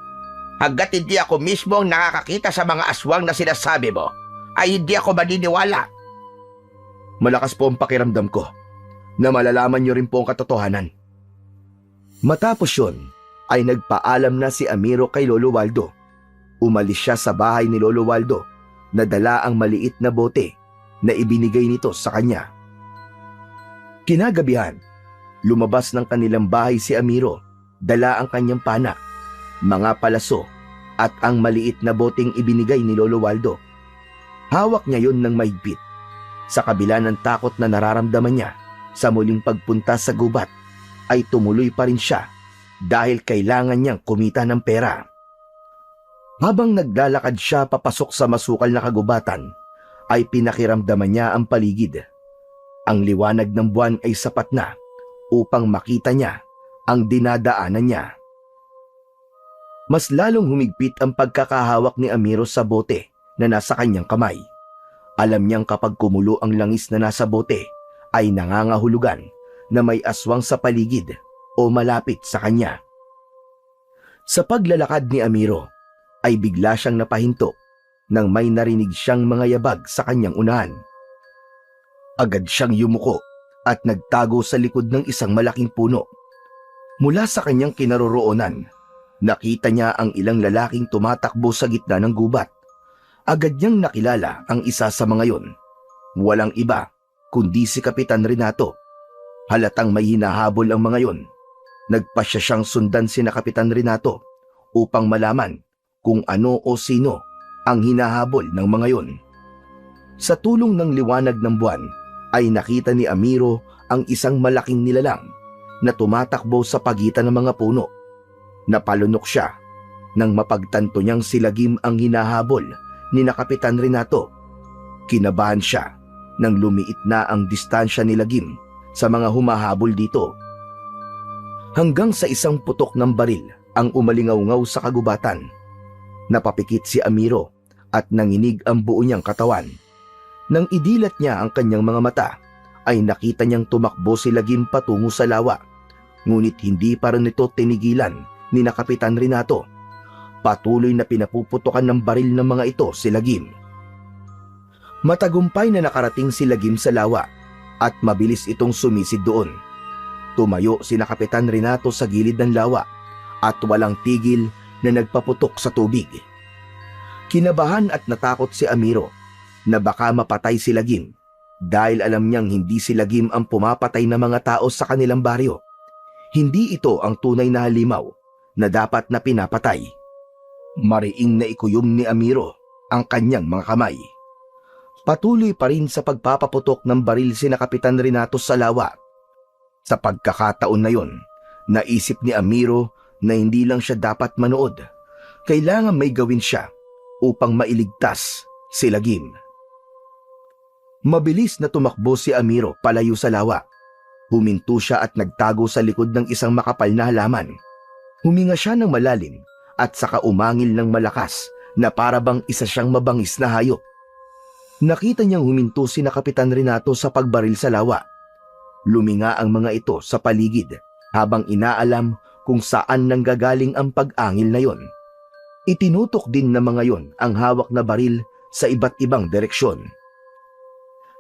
Hanggat hindi ako mismo ang nakakakita sa mga aswang na sinasabi mo, ay hindi ako maniniwala. Malakas po ang pakiramdam ko na malalaman niyo rin po ang katotohanan. Matapos yun, ay nagpaalam na si Amiro kay Lolo Waldo. Umalis siya sa bahay ni Lolo Waldo na dala ang maliit na bote na ibinigay nito sa kanya. Kinagabihan, lumabas ng kanilang bahay si Amiro, dala ang kanyang pana, mga palaso at ang maliit na boteng ibinigay ni Lolo Waldo. Hawak niya yun ng mahigpit. Sa kabila ng takot na nararamdaman niya sa muling pagpunta sa gubat, ay tumuloy pa rin siya dahil kailangan niyang kumita ng pera. Habang naglalakad siya papasok sa masukal na kagubatan, ay pinakiramdaman niya ang paligid. Ang liwanag ng buwan ay sapat na upang makita niya ang dinadaanan niya. Mas lalong humigpit ang pagkakahawak ni Amiro sa bote na nasa kanyang kamay. Alam niyang kapag kumulo ang langis na nasa bote, ay nangangahulugan na may aswang sa paligid o malapit sa kanya. Sa paglalakad ni Amiro, ay bigla siyang napahinto nang may narinig siyang mga yabag sa kanyang unahan. Agad siyang yumuko at nagtago sa likod ng isang malaking puno. Mula sa kanyang kinaroroonan, nakita niya ang ilang lalaking tumatakbo sa gitna ng gubat. Agad niyang nakilala ang isa sa mga yon. Walang iba kundi si Kapitan Renato. Halatang may hinahabol ang mga yon. Nagpasya siyang sundan sina Kapitan Renato upang malaman kung ano o sino ang hinahabol ng mga yon. Sa tulong ng liwanag ng buwan ay nakita ni Amiro ang isang malaking nilalang na tumatakbo sa pagitan ng mga puno. Napalunok siya nang mapagtanto niyang si Lagim ang hinahabol ni na Kapitan Renato. Kinabahan siya nang lumiit na ang distansya ni Lagim sa mga humahabol dito. Hanggang sa isang putok ng baril ang umalingaw-ngaw sa kagubatan. Napapikit si Amiro at nanginig ang buo niyang katawan. Nang idilat niya ang kanyang mga mata, ay nakita niyang tumakbo si Lagim patungo sa lawa. Ngunit hindi pa rin ito tinigilan ni na Kapitan Renato. Patuloy na pinapuputukan ng baril ng mga ito si Lagim. Matagumpay na nakarating si Lagim sa lawa at mabilis itong sumisid doon. Tumayo si na Kapitan Renato sa gilid ng lawa at walang tigil na nagpaputok sa tubig. Kinabahan at natakot si Amiro na baka mapatay si Lagim dahil alam niyang hindi si Lagim ang pumapatay ng mga tao sa kanilang baryo. Hindi ito ang tunay na halimaw na dapat na pinapatay. Mariing na ikuyom ni Amiro ang kanyang mga kamay. Patuloy pa rin sa pagpapaputok ng baril si na Kapitan Renato sa lawa. Sa pagkakataon na yon, naisip ni Amiro na hindi lang siya dapat manood. Kailangan may gawin siya upang mailigtas si Lagim. Mabilis na tumakbo si Amiro palayo sa lawa. Huminto siya at nagtago sa likod ng isang makapal na halaman. Huminga siya ng malalim at saka umangil ng malakas na para bang isa siyang mabangis na hayop. Nakita niyang huminto si na Kapitan Renato sa pagbaril sa lawa. Luminga ang mga ito sa paligid habang inaalam kung saan nanggagaling ang pag-angil na yon. Itinutok din ng mga yon ang hawak na baril sa iba't ibang direksyon.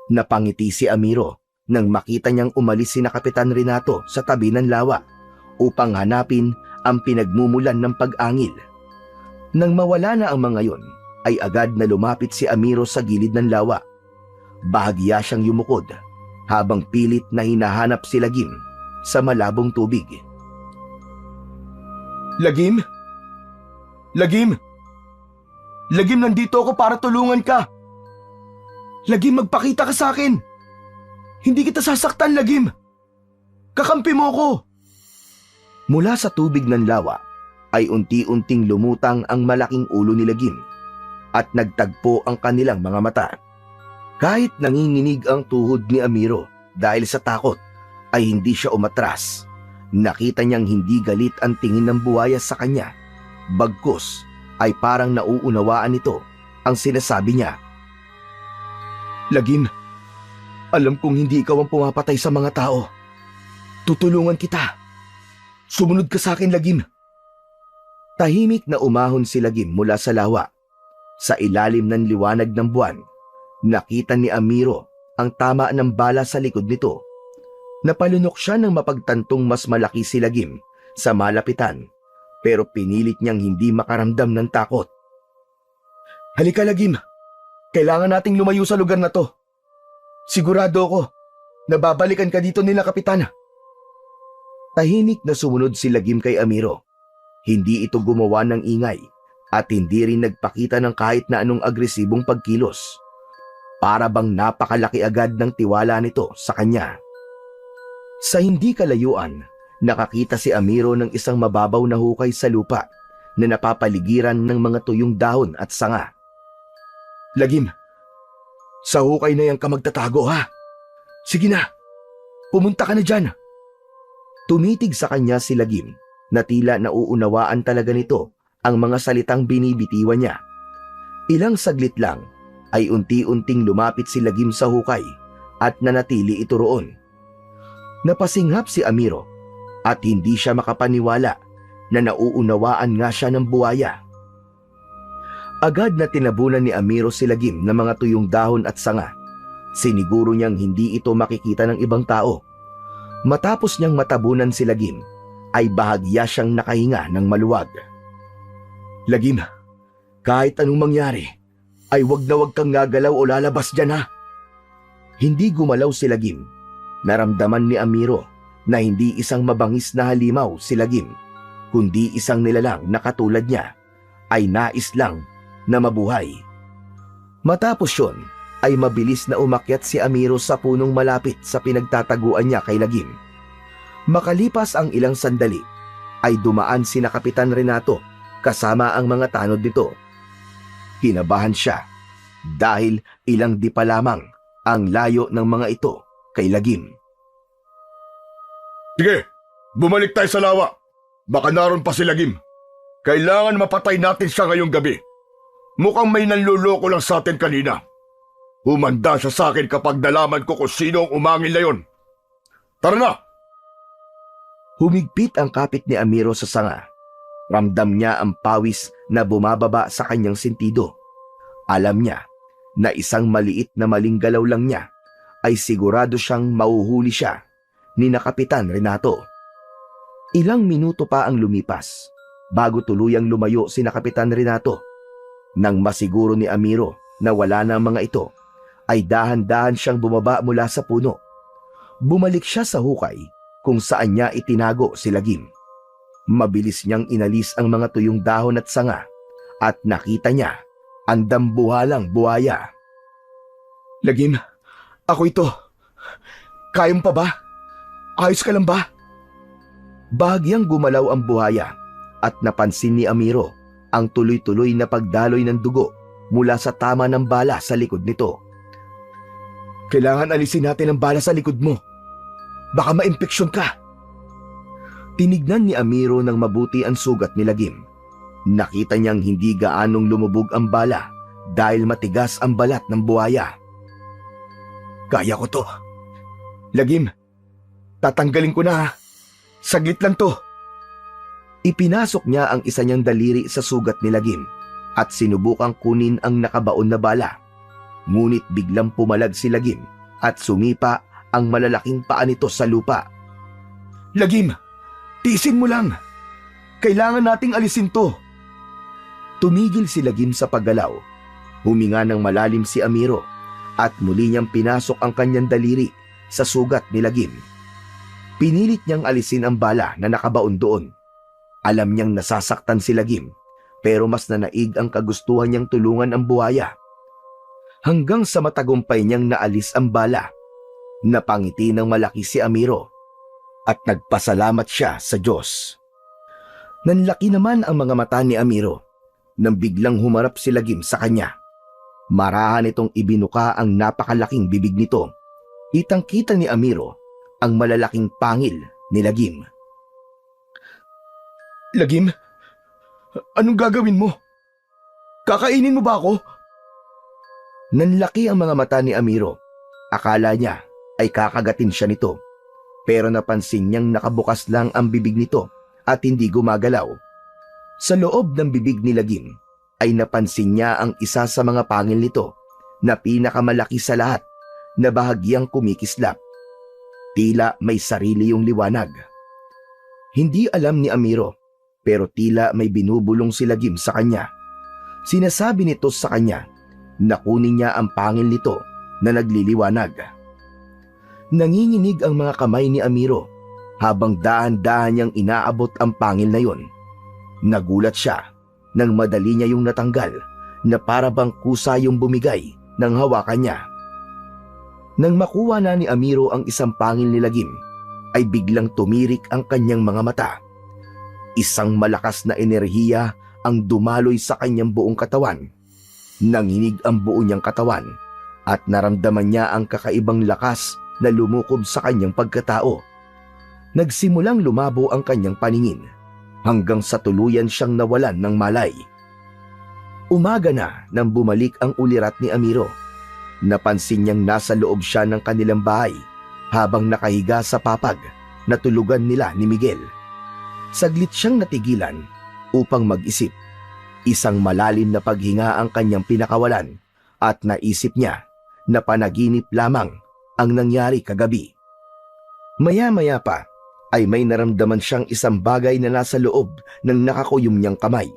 Napangiti si Amiro nang makita niyang umalis si na Kapitan Renato sa tabi ng lawa upang hanapin ang pinagmumulan ng pag-angil. Nang mawala na ang mga yon, ay agad na lumapit si Amiro sa gilid ng lawa. Bahagya siyang yumukod habang pilit na hinahanap si Lagim sa malabong tubig. Lagim? Lagim? Lagim, nandito ako para tulungan ka. Lagim, magpakita ka sa akin. Hindi kita sasaktan, Lagim. Kakampi mo ko. Mula sa tubig ng lawa ay unti-unting lumutang ang malaking ulo ni Lagim at nagtagpo ang kanilang mga mata. Kahit nanginginig ang tuhod ni Amiro dahil sa takot, ay hindi siya umatras. Nakita niyang hindi galit ang tingin ng buhaya sa kanya. Bagkus ay parang nauunawaan nito ang sinasabi niya. Lagim, alam kong hindi ikaw ang pumapatay sa mga tao. Tutulungan kita. Sumunod ka sa akin, Lagim. Tahimik na umahon si Lagim mula sa lawa. Sa ilalim ng liwanag ng buwan, nakita ni Amiro ang tama ng bala sa likod nito. Napalunok siya nang mapagtantong mas malaki si Lagim sa malapitan, pero pinilit niyang hindi makaramdam ng takot. Halika, Lagim. Kailangan nating lumayo sa lugar na to. Sigurado ako na babalikan ka dito nila, Kapitan. Tahimik na sumunod si Lagim kay Amiro. Hindi ito gumawa ng ingay at hindi rin nagpakita ng kahit na anong agresibong pagkilos. Para bang napakalaki agad ng tiwala nito sa kanya. Sa hindi kalayuan, nakakita si Amiro ng isang mababaw na hukay sa lupa na napapaligiran ng mga tuyong dahon at sanga. Lagim, sa hukay na yan ka magtatago, ha? Sige na, pumunta ka na dyan. Tumitig sa kanya si Lagim na tila nauunawaan talaga nito ang mga salitang binibitiwan niya. Ilang saglit lang ay unti-unting lumapit si Lagim sa hukay at nanatili ito roon. Napasinghap si Amiro at hindi siya makapaniwala na nauunawaan nga siya ng buhaya. Agad na tinabunan ni Amiro si Lagim ng mga tuyong dahon at sanga. Siniguro niyang hindi ito makikita ng ibang tao. Matapos niyang matabunan si Lagim, ay bahagya siyang nakahinga ng maluwag. Lagim, kahit anong mangyari, ay wag na wag kang gagalaw o lalabas dyan, ha? Hindi gumalaw si Lagim. Naramdaman ni Amiro na hindi isang mabangis na halimaw si Lagim. kundi isang nilalang na katulad niya ay nais lang na mabuhay. Matapos yun, ay mabilis na umakyat si Amiro sa punong malapit sa pinagtataguan niya kay Lagim. Makalipas ang ilang sandali, ay dumaan sina Kapitan Renato kasama ang mga tanod nito. Kinabahan siya dahil ilang di pa lamang ang layo ng mga ito kay Lagim. Sige, bumalik tayo sa lawa. Baka naroon pa si Lagim. Kailangan mapatay natin siya ngayong gabi. Mukhang may nanluloko lang sa atin kanina. Humanda siya sa akin kapag nalaman ko kung sino ang umangil na yon. Tara na! Humigpit ang kapit ni Amiro sa sanga. Ramdam niya ang pawis na bumababa sa kanyang sentido. Alam niya na isang maliit na maling galaw lang niya ay sigurado siyang mauhuli siya ni na Kapitan Renato. Ilang minuto pa ang lumipas bago tuluyang lumayo si na Kapitan Renato. Nang masiguro ni Amiro na wala na ang mga ito, ay dahan-dahan siyang bumaba mula sa puno. Bumalik siya sa hukay kung saan niya itinago si Lagim. Mabilis niyang inalis ang mga tuyong dahon at sanga at nakita niya ang dambuhalang buhaya. Lagim, ako ito. Kaya mo pa ba? Ayos ka lang ba? Bahagyang gumalaw ang buhaya at napansin ni Amiro ang tuloy-tuloy na pagdaloy ng dugo mula sa tama ng bala sa likod nito. Kailangan alisin natin ang bala sa likod mo. Baka ma-impeksyon ka. Tinignan ni Amiro ng mabuti ang sugat ni Lagim. Nakita niyang hindi gaanong lumubog ang bala dahil matigas ang balat ng buhaya. Kaya ko to. Lagim, tatanggalin ko na ha. Saglit lang to. Ipinasok niya ang isa niyang daliri sa sugat ni Lagim at sinubukang kunin ang nakabaon na bala. Ngunit biglang pumalag si Lagim at sumipa ang malalaking paa nito sa lupa. Lagim, tiisin mo lang. Kailangan nating alisin to. Tumigil si Lagim sa paggalaw. Huminga ng malalim si Amiro at muli niyang pinasok ang kanyang daliri sa sugat ni Lagim. Pinilit niyang alisin ang bala na nakabaon doon. Alam niyang nasasaktan si Lagim pero mas nanaig ang kagustuhan niyang tulungan ang buhaya. Hanggang sa matagumpay niyang naalis ang bala, napangiti ng malaki si Amiro at nagpasalamat siya sa Diyos. Nanlaki naman ang mga mata ni Amiro nang biglang humarap si Lagim sa kanya. Marahan itong ibinuka ang napakalaking bibig nito. Kitang-kita ni Amiro ang malalaking pangil ni Lagim. Lagim, anong gagawin mo? Kakainin mo ba ako? Nanlaki ang mga mata ni Amiro. Akala niya ay kakagatin siya nito. Pero napansin niyang nakabukas lang ang bibig nito at hindi gumagalaw. Sa loob ng bibig ni Lagim ay napansin niya ang isa sa mga pangil nito na pinakamalaki sa lahat na bahagyang kumikislap. Tila may sarili yung liwanag. Hindi alam ni Amiro pero tila may binubulong si Lagim sa kanya. Sinasabi nito sa kanya na kunin niya ang pangil nito na nagliliwanag. Nanginginig ang mga kamay ni Amiro habang dahan-dahan niyang inaabot ang pangil na yon. Nagulat siya nang madali niya yung natanggal na para bang kusa yung bumigay ng hawakan niya. Nang makuha na ni Amiro ang isang pangil ni Lagim, ay biglang tumirik ang kanyang mga mata. Isang malakas na enerhiya ang dumaloy sa kanyang buong katawan. Nanginig ang buo niyang katawan at naramdaman niya ang kakaibang lakas na lumukob sa kanyang pagkatao. Nagsimulang lumabo ang kanyang paningin hanggang sa tuluyan siyang nawalan ng malay. Umaga na nang bumalik ang ulirat ni Amiro. Napansin niyang nasa loob siya ng kanilang bahay habang nakahiga sa papag na tulugan nila ni Miguel. Saglit siyang natigilan upang mag-isip. Isang malalim na paghinga ang kanyang pinakawalan at naisip niya na panaginip lamang ang nangyari kagabi. Maya-maya pa ay may naramdaman siyang isang bagay na nasa loob ng nakakuyom niyang kamay.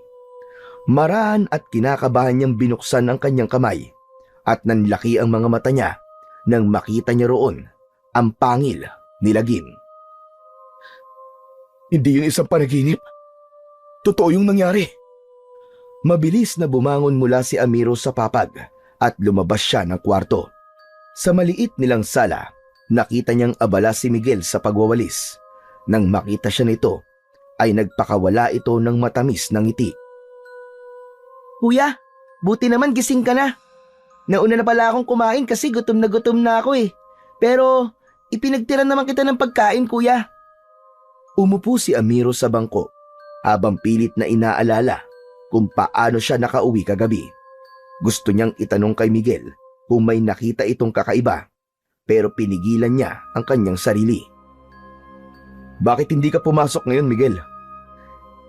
Marahan at kinakabahan niyang binuksan ang kanyang kamay at nanlaki ang mga mata niya nang makita niya roon ang pangil ni Lagim. Hindi yun isang panaginip. Totoo yung nangyari. Mabilis na bumangon mula si Amiro sa papag at lumabas siya ng kwarto. Sa maliit nilang sala, nakita niyang abala si Miguel sa pagwawalis. Nang makita siya nito, ay nagpakawala ito ng matamis na ngiti. Kuya, buti naman gising ka na. Nauna na pala akong kumain kasi gutom na ako eh. Pero ipinagtira naman kita ng pagkain, kuya. Umupo si Amiro sa bangko habang pilit na inaalala kung paano siya nakauwi kagabi. Gusto niyang itanong kay Miguel kung may nakita itong kakaiba, pero pinigilan niya ang kanyang sarili. Bakit hindi ka pumasok ngayon, Miguel?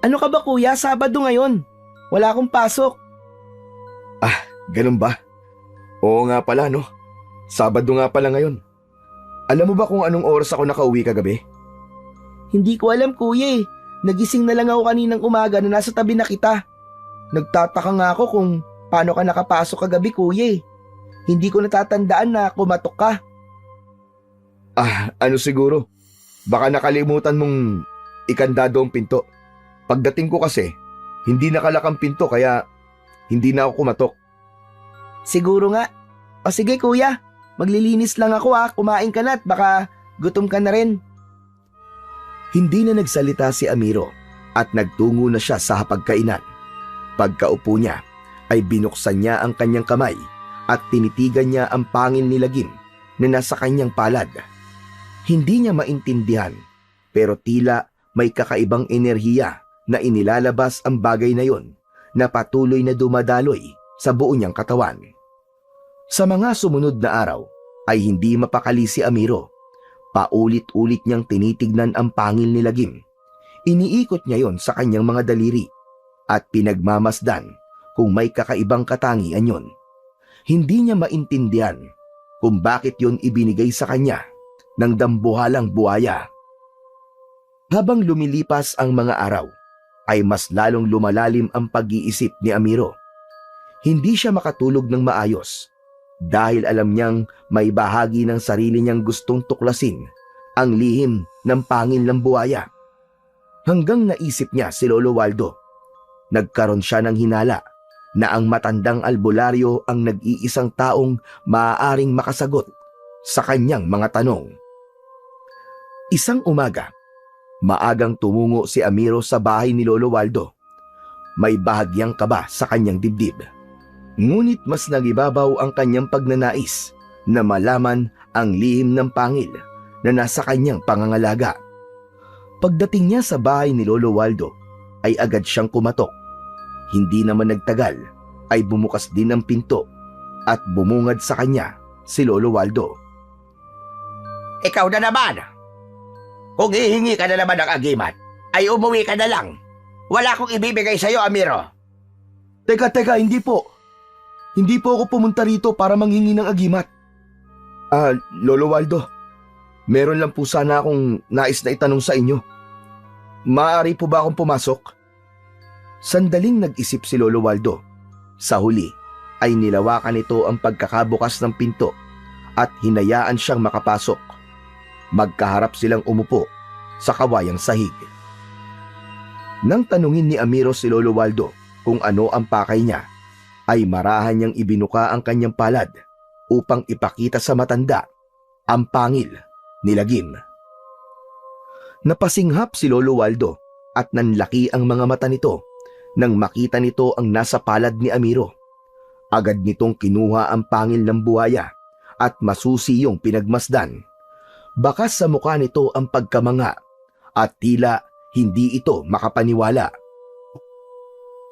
Ano ka ba, kuya? Sabado ngayon. Wala akong pasok. Ganun ba? Oo nga pala, no? Sabado nga pala ngayon. Alam mo ba kung anong oras ako nakauwi kagabi? Hindi ko alam, kuya eh. Nagising na lang ako kaninang umaga na nasa tabi na kita. Nagtataka nga ako kung paano ka nakapasok kagabi, kuya eh. Hindi ko natatandaan na kumatok ka. Ano siguro? Baka nakalimutan mong ikandado ang pinto. Pagdating ko kasi, hindi nakalakang pinto kaya hindi na ako kumatok. Siguro nga. O sige, kuya. Maglilinis lang ako kumain ka na at baka gutom ka na rin. Hindi na nagsalita si Amiro at nagtungo na siya sa hapagkainan. Pagkaupo niya ay binuksan niya ang kanyang kamay at tinitigan niya ang pangil ni Lagim na nasa kanyang palad. Hindi niya maintindihan pero tila may kakaibang enerhiya na inilalabas ang bagay na yon na patuloy na dumadaloy sa buo niyang katawan. Sa mga sumunod na araw ay hindi mapakali si Amiro. Paulit-ulit niyang tinitignan ang pangil ni Lagim. Iniikot niya yon sa kanyang mga daliri at pinagmamasdan kung may kakaibang katangian yon. Hindi niya maintindihan kung bakit yon ibinigay sa kanya ng dambuhalang buhaya. Habang lumilipas ang mga araw, ay mas lalong lumalalim ang pag-iisip ni Amiro. Hindi siya makatulog ng maayos dahil alam niyang may bahagi ng sarili niyang gustong tuklasin ang lihim ng pangil ng buhaya. Hanggang naisip niya si Lolo Waldo. Nagkaroon siya ng hinala na ang matandang albularyo ang nag-iisang taong maaaring makasagot sa kanyang mga tanong. Isang umaga, maagang tumungo si Amiro sa bahay ni Lolo Waldo. May bahagyang kaba sa kanyang dibdib. Ngunit mas nagibabaw ang kanyang pagnanais na malaman ang lihim ng pangil na nasa kanyang pangangalaga. Pagdating niya sa bahay ni Lolo Waldo, ay agad siyang kumatok. Hindi naman nagtagal, ay bumukas din ang pinto at bumungad sa kanya si Lolo Waldo. Ikaw na naman. Kung hihingi ka na naman ng agimat, ay umuwi ka na lang. Wala akong ibibigay sa'yo, Amiro. Teka, hindi po. Hindi po ako pumunta rito para manghingi ng agimat. Lolo Waldo, meron lang po sana akong nais na itanong sa inyo. Maaari po ba akong pumasok? Sandaling nag-isip si Lolo Waldo. Sa huli ay nilawakan nito ang pagkakabukas ng pinto at hinayaan siyang makapasok. Magkaharap silang umupo sa kawayang sahig. Nang tanungin ni Amiro si Lolo Waldo kung ano ang pakay niya, ay marahan niyang ibinuka ang kanyang palad upang ipakita sa matanda ang pangil ni Lagim. Napasinghap si Lolo Waldo at nanlaki ang mga mata nito nang makita nito ang nasa palad ni Amiro. Agad nitong kinuha ang pangil ng buhaya at masusi yung pinagmasdan. Bakas sa mukha nito ang pagkamanga at tila hindi ito makapaniwala.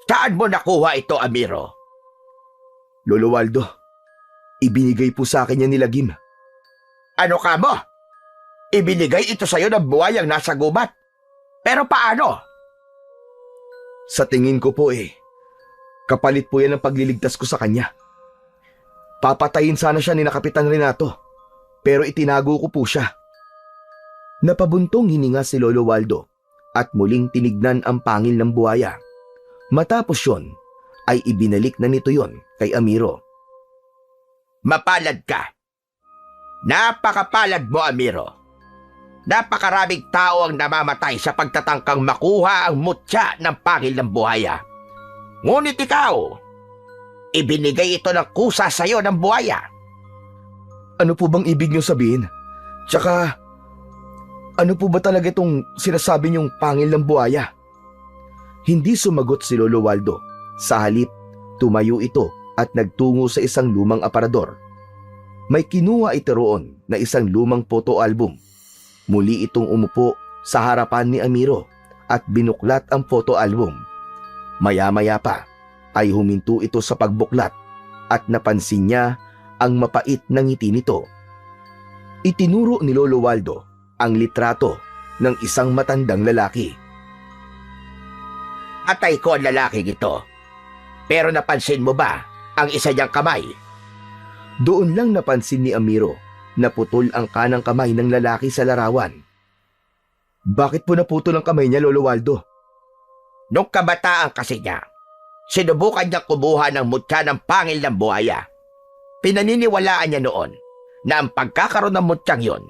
Saan mo nakuha ito, Amiro? Lolo Waldo, ibinigay po sa akin yan ni Lagim. Ano ka mo? Ibinigay ito sa'yo ng buhayang nasa gubat. Pero paano? Sa tingin ko po kapalit po yan ang pagliligtas ko sa kanya. Papatayin sana siya ni na Kapitan Renato, pero itinago ko po siya. Napabuntong hininga si Lolo Waldo at muling tinignan ang pangil ng buhaya. Matapos yon, ay ibinalik na nito yon kay Amiro. Mapalad ka. Napakapalad mo, Amiro. Napakaraming tao ang namamatay sa pagtatangkang makuha ang mutya ng pangil ng buhaya. Ngunit ikaw, ibinigay ito ng kusa sa iyo ng buhaya. Ano po bang ibig niyo sabihin? Tsaka, ano po ba talaga itong sinasabi niyong pangil ng buhaya? Hindi sumagot si Lolo Waldo. Sa halip, tumayo ito at nagtungo sa isang lumang aparador. May kinuha ito roon na isang lumang photo album. Muli itong umupo sa harapan ni Amiro at binuklat ang photo album. Maya-maya pa ay huminto ito sa pagbuklat at napansin niya ang mapait na ngiti nito. Itinuro ni Lolo Waldo ang litrato ng isang matandang lalaki. Atay ko ang lalaking ito. Pero napansin mo ba ang isa niyang kamay? Doon lang napansin ni Amiro na putol ang kanang kamay ng lalaki sa larawan. Bakit po naputol ang kamay niya, Lolo Waldo? Nung kabataan kasi niya, sinubukan niya kumuha ng mutya ng pangil ng buhaya. Pinaniniwalaan niya noon na ang pagkakaroon ng mutyang yon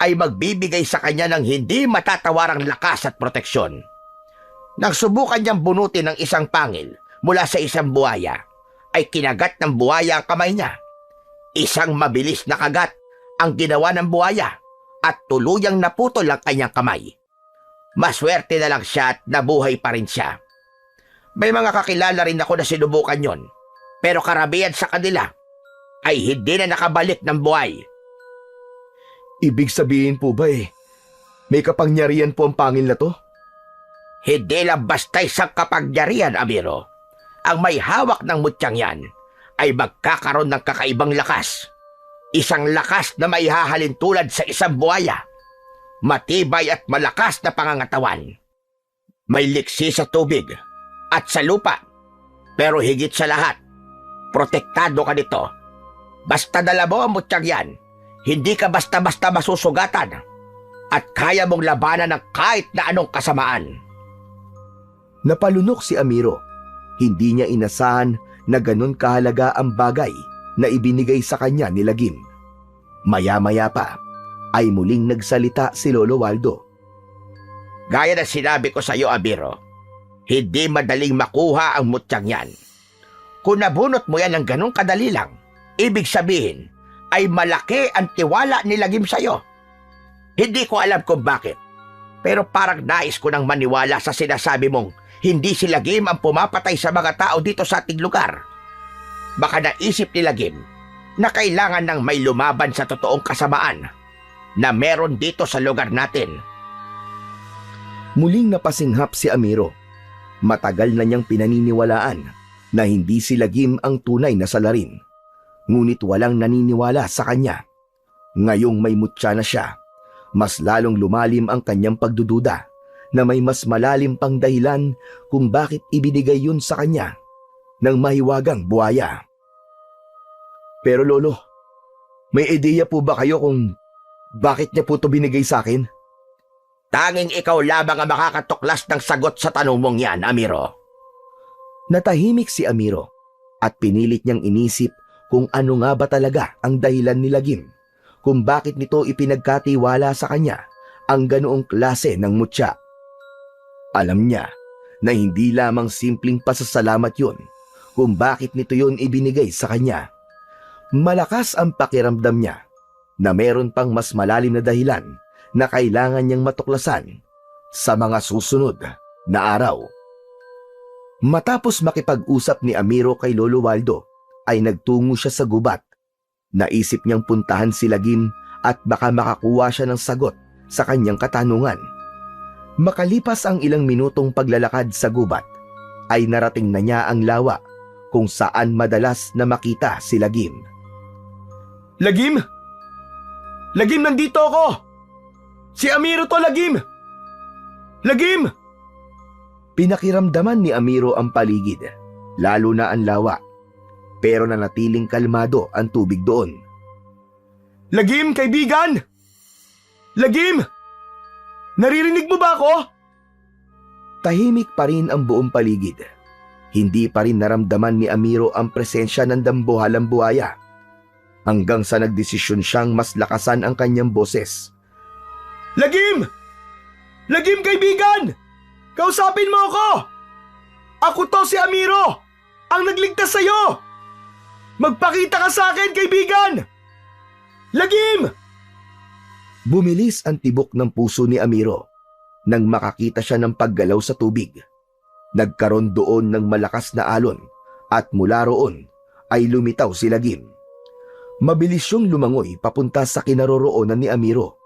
ay magbibigay sa kanya ng hindi matatawarang lakas at proteksyon. Nang subukan niyang bunutin ng isang pangil mula sa isang buhaya, ay kinagat ng buhaya ang kamay niya. Isang mabilis na kagat ang ginawa ng buhaya at tuluyang naputol ang kanyang kamay. Maswerte na lang siya at nabuhay pa rin siya. May mga kakilala rin ako na sinubukan yon, pero karamihan sa kanila ay hindi na nakabalik ng buhay. Ibig sabihin po ba may kapangyarihan po ang pangil na to? Hindi lang basta isang kapangyarihan, Amiro. Ang may hawak ng mutyang yan ay magkakaroon ng kakaibang lakas. Isang lakas na maihahalin tulad sa isang buhaya. Matibay at malakas na pangangatawan. May liksi sa tubig at sa lupa. Pero higit sa lahat, protektado ka nito. Basta dala mo ang mutyang yan, hindi ka basta-basta masusugatan at kaya mong labanan ng kahit na anong kasamaan. Napalunok si Amiro. Hindi niya inasahan na ganun kahalaga ang bagay na ibinigay sa kanya ni Lagim. Maya-maya pa ay muling nagsalita si Lolo Waldo. Gaya na sinabi ko sa iyo, Amiro, hindi madaling makuha ang mutyang yan. Kung nabunot mo yan ng ganun kadali lang, ibig sabihin ay malaki ang tiwala ni Lagim sa iyo. Hindi ko alam kung bakit, pero parang nais ko nang maniwala sa sinasabi mong hindi si Lagim ang pumapatay sa mga tao dito sa ating lugar. Baka naisip ni Lagim na kailangan ng may lumaban sa totoong kasamaan na meron dito sa lugar natin. Muling napasinghap si Amiro. Matagal na niyang pinaniniwalaan na hindi si Lagim ang tunay na salarin. Ngunit walang naniniwala sa kanya. Ngayong may mutya na siya, mas lalong lumalim ang kanyang pagdududa na may mas malalim pang dahilan kung bakit ibinigay yun sa kanya ng mahiwagang buhaya. Pero Lolo, may ideya po ba kayo kung bakit niya po ito binigay sa akin? Tanging ikaw lamang ang makakatuklas ng sagot sa tanong mong yan, Amiro. Natahimik si Amiro at pinilit niyang inisip kung ano nga ba talaga ang dahilan ni Lagim kung bakit nito ipinagkatiwala sa kanya ang ganoong klase ng mutya. Alam niya na hindi lamang simpleng pasasalamat yun kung bakit nito yun ibinigay sa kanya. Malakas ang pakiramdam niya na meron pang mas malalim na dahilan na kailangan niyang matuklasan sa mga susunod na araw. Matapos makipag-usap ni Amiro kay Lolo Waldo, ay nagtungo siya sa gubat. Naisip niyang puntahan si Lagim at baka makakuha siya ng sagot sa kanyang katanungan. Makalipas ang ilang minutong paglalakad sa gubat, ay narating na niya ang lawa kung saan madalas na makita si Lagim. Lagim! Lagim, nandito ako! Si Amiro to, Lagim! Lagim! Pinakiramdaman ni Amiro ang paligid, lalo na ang lawa, pero nanatiling kalmado ang tubig doon. Lagim, kaibigan! Lagim! Naririnig mo ba ako? Tahimik pa rin ang buong paligid. Hindi pa rin naramdaman ni Amiro ang presensya ng dambuhalang buhaya. Hanggang sa nagdesisyon siyang mas lakasan ang kanyang boses. Lagim! Lagim, kaibigan! Kausapin mo ako! Ako to si Amiro! Ang nagligtas sa'yo! Magpakita ka sa akin, kaibigan! Lagim! Bumilis ang tibok ng puso ni Amiro nang makakita siya ng paggalaw sa tubig. Nagkaroon doon ng malakas na alon at mula roon ay lumitaw si Lagim. Mabilis siyang lumangoy papunta sa kinaroroonan ni Amiro.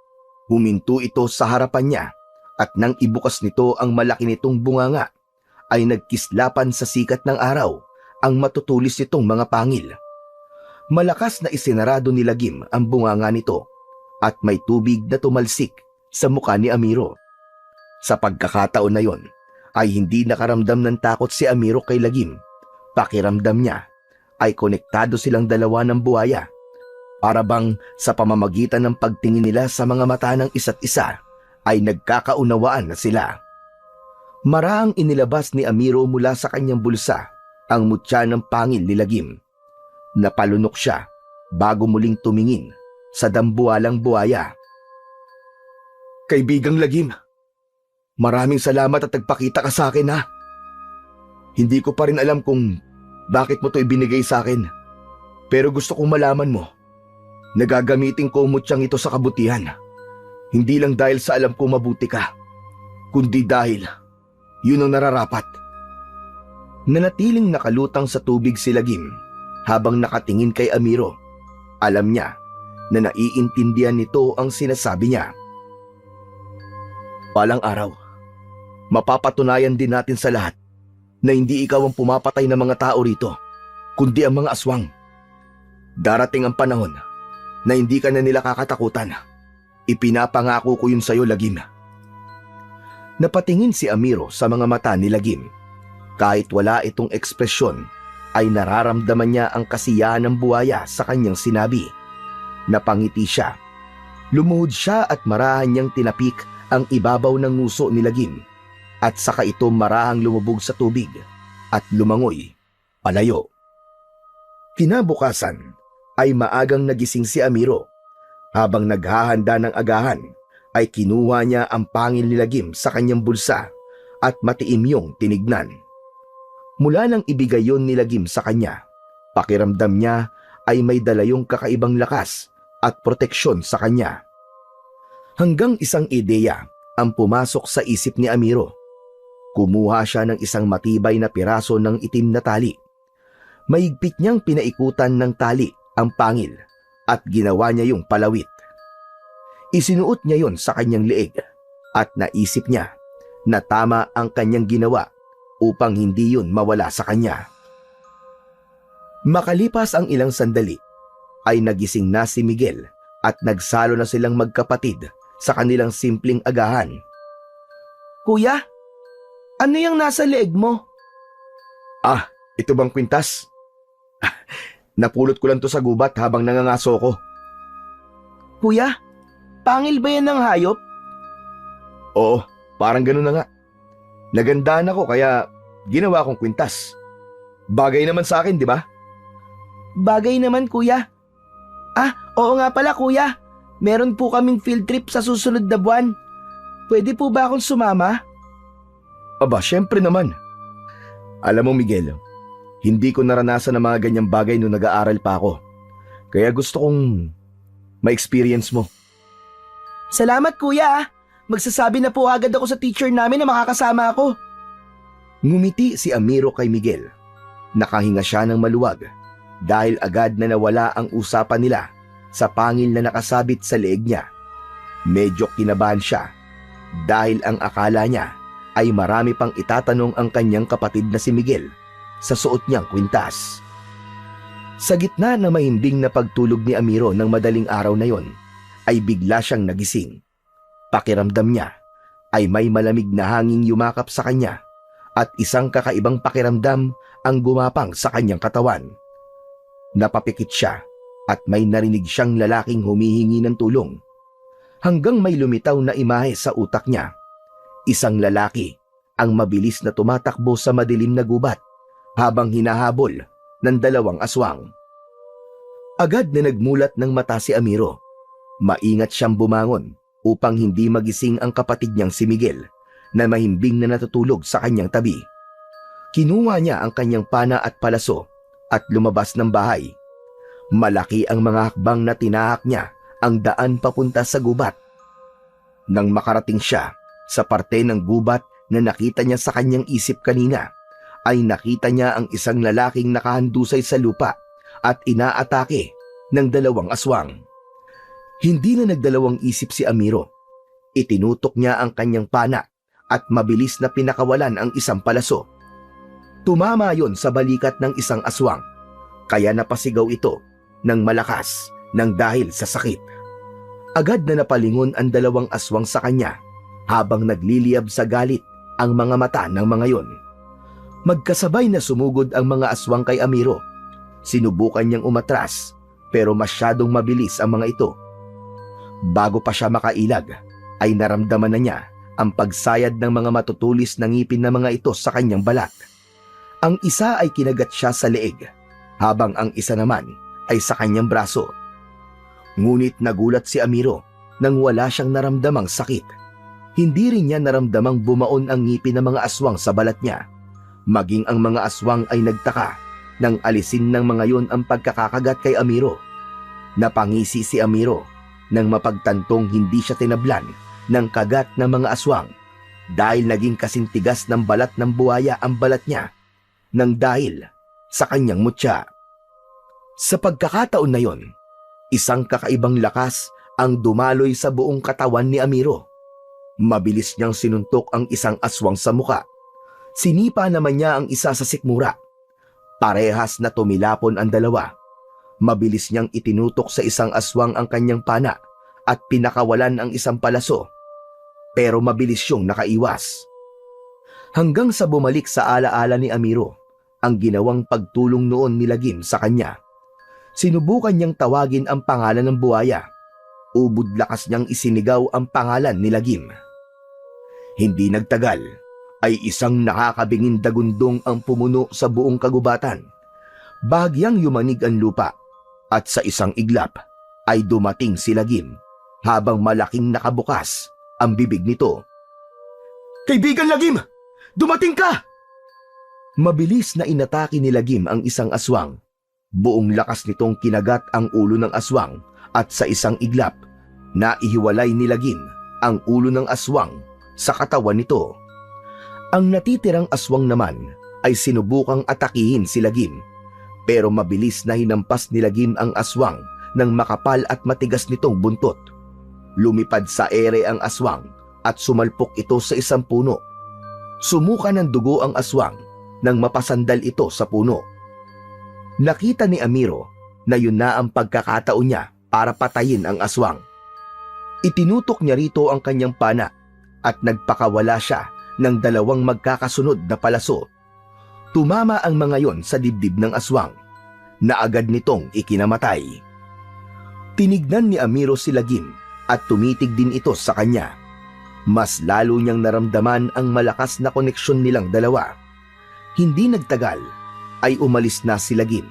Huminto ito sa harapan niya at nang ibukas nito ang malaki nitong bunganga ay nagkislapan sa sikat ng araw ang matutulis nitong mga pangil. Malakas na isinarado ni Lagim ang bunganga nito at may tubig na tumalsik sa mukha ni Amiro. Sa pagkakataon na yon ay hindi nakaramdam ng takot si Amiro kay Lagim. Pakiramdam niya ay konektado silang dalawa ng buhaya. Para bang sa pamamagitan ng pagtingin nila sa mga mata ng isa't isa ay nagkakaunawaan na sila. Maraang inilabas ni Amiro mula sa kanyang bulsa ang mutya ng pangil ni Lagim. Napalunok siya bago muling tumingin sa dambuhalang buhaya. Kaibigang Lagim, maraming salamat at nagpakita ka sa akin, ha. Hindi ko pa rin alam kung bakit mo to ibinigay sa akin. Pero gusto kong malaman mo, nagagamitin ko mutyang ito sa kabutihan. Hindi lang dahil sa alam ko mabuti ka, kundi dahil yun ang nararapat. Nanatiling nakalutang sa tubig si Lagim habang nakatingin kay Amiro. Alam niya na naiintindihan nito ang sinasabi niya. Palang araw, mapapatunayan din natin sa lahat na hindi ikaw ang pumapatay ng mga tao rito, kundi ang mga aswang. Darating ang panahon na hindi ka na nila kakatakutan. Ipinapangako ko yun sa'yo, Lagim. Napatingin si Amiro sa mga mata ni Lagim. Kahit wala itong ekspresyon, ay nararamdaman niya ang kasiyahan ng buhaya sa kanyang sinabi. Napangiti siya. Lumuhod siya at marahan niyang tinapik ang ibabaw ng nguso ni Lagim at saka ito marahang lumubog sa tubig at lumangoy palayo. Kinabukasan ay maagang nagising si Amiro. Habang naghahanda ng agahan ay kinuha niya ang pangil ni Lagim sa kanyang bulsa at matiimyong tinignan. Mula nang ibigay yon ni Lagim sa kanya, pakiramdam niya ay may dalayong kakaibang lakas at proteksyon sa kanya. Hanggang isang ideya ang pumasok sa isip ni Amiro. Kumuha siya ng isang matibay na piraso ng itim na tali. Mahigpit niyang pinaikutan ng tali ang pangil at ginawa niya yung palawit. Isinuot niya yon sa kanyang leeg at naisip niya na tama ang kanyang ginawa upang hindi yun mawala sa kanya. Makalipas ang ilang sandali, ay nagising na si Miguel at nagsalo na silang magkapatid sa kanilang simpleng agahan. Kuya, ano yung nasa leeg mo? Ah, ito bang kwintas? Napulot ko lang to sa gubat habang nangangaso ko. Kuya, pangil ba yan ng hayop? Oo, parang ganun na nga. Nagandaan ako kaya ginawa kong kwintas. Bagay naman sa akin, di ba? Bagay naman, kuya. Ah, oo nga pala, kuya. Meron po kaming field trip sa susunod na buwan. Pwede po ba akong sumama? Aba, syempre naman. Alam mo, Miguel, hindi ko naranasan ang mga ganyang bagay nung nag-aaral pa ako. Kaya gusto kong ma-experience mo. Salamat, kuya. Magsasabi na po agad ako sa teacher namin na makakasama ako. Ngumiti si Amiro kay Miguel. Nakahinga siya ng maluwag dahil agad na nawala ang usapan nila sa pangil na nakasabit sa leeg niya. Medyo kinabahan siya dahil ang akala niya ay marami pang itatanong ang kanyang kapatid na si Miguel sa suot niyang kwintas. Sa gitna ng mahimbing na pagtulog ni Amiro ng madaling araw na yon, ay bigla siyang nagising. Pakiramdam niya ay may malamig na hanging yumakap sa kanya at isang kakaibang pakiramdam ang gumapang sa kanyang katawan. Napapikit siya at may narinig siyang lalaking humihingi ng tulong. Hanggang may lumitaw na imahe sa utak niya. Isang lalaki ang mabilis na tumatakbo sa madilim na gubat habang hinahabol ng dalawang aswang. Agad na nagmulat ng mata si Amiro. Maingat siyang bumangon upang hindi magising ang kapatid niyang si Miguel na mahimbing na natutulog sa kanyang tabi. Kinuha niya ang kanyang pana at palaso at lumabas ng bahay. Malaki ang mga hakbang na tinahak niya ang daan papunta sa gubat. Nang makarating siya sa parte ng gubat na nakita niya sa kanyang isip kanina, ay nakita niya ang isang lalaking nakahandusay sa lupa at inaatake ng 2 aswang. Hindi na nagdalawang isip si Amiro. Itinutok niya ang kanyang pana at mabilis na pinakawalan ang isang palaso. Tumama yon sa balikat ng isang aswang, kaya napasigaw ito ng malakas nang dahil sa sakit. Agad na napalingon ang 2 aswang sa kanya habang nagliliyab sa galit ang mga mata ng mga yon. Magkasabay na sumugod ang mga aswang kay Amiro. Sinubukan niyang umatras pero masyadong mabilis ang mga ito. Bago pa siya makailag ay naramdaman na niya ang pagsayad ng mga matutulis na ngipin ng mga ito sa kanyang balat. Ang isa ay kinagat siya sa leeg, habang ang isa naman ay sa kanyang braso. Ngunit nagulat si Amiro nang wala siyang naramdamang sakit. Hindi rin niya naramdamang bumaon ang ngipin ng mga aswang sa balat niya. Maging ang mga aswang ay nagtaka nang alisin ng mga yon ang pagkakakagat kay Amiro. Napangisi si Amiro nang mapagtantong hindi siya tinablan ng kagat ng mga aswang dahil naging kasintigas ng balat ng buhaya ang balat niya nang dahil sa kanyang mutya. Sa pagkakataon na yon, isang kakaibang lakas ang dumaloy sa buong katawan ni Amiro. Mabilis niyang sinuntok ang isang aswang sa muka. Sinipa naman niya ang isa sa sikmura. Parehas na tumilapon ang 2. Mabilis niyang itinutok sa isang aswang ang kanyang pana at pinakawalan ang isang palaso. Pero mabilis siyang nakaiwas. Hanggang sa bumalik sa alaala ni Amiro ang ginawang pagtulong noon ni Lagim sa kanya. Sinubukan niyang tawagin ang pangalan ng buhaya. Ubod lakas niyang isinigaw ang pangalan ni Lagim. Hindi nagtagal ay isang nakakabingin dagundong ang pumuno sa buong kagubatan. Bahagyang yumanig ang lupa at sa isang iglap ay dumating si Lagim habang malaking nakabukas ang bibig nito. "Kaibigan Lagim! Dumating ka!" Mabilis na inatake ni Lagim ang isang aswang. Buong lakas nitong kinagat ang ulo ng aswang at sa isang iglap, naihiwalay ni Lagim ang ulo ng aswang sa katawan nito. Ang natitirang aswang naman ay sinubukang atakihin si Lagim, pero mabilis na hinampas ni Lagim ang aswang ng makapal at matigas nitong buntot. Lumipad sa ere ang aswang at sumalpok ito sa isang puno. Sumuka ng dugo ang aswang nang mapasandal ito sa puno. Nakita ni Amiro na yun na ang pagkakataon niya para patayin ang aswang. Itinutok niya rito ang kanyang pana at nagpakawala siya ng 2 magkakasunod na palaso. Tumama ang mga yon sa dibdib ng aswang na agad nitong ikinamatay. Tinignan ni Amiro si Lagim at tumitig din ito sa kanya. Mas lalo niyang naramdaman ang malakas na koneksyon nilang 2. Hindi nagtagal ay umalis na si Lagim.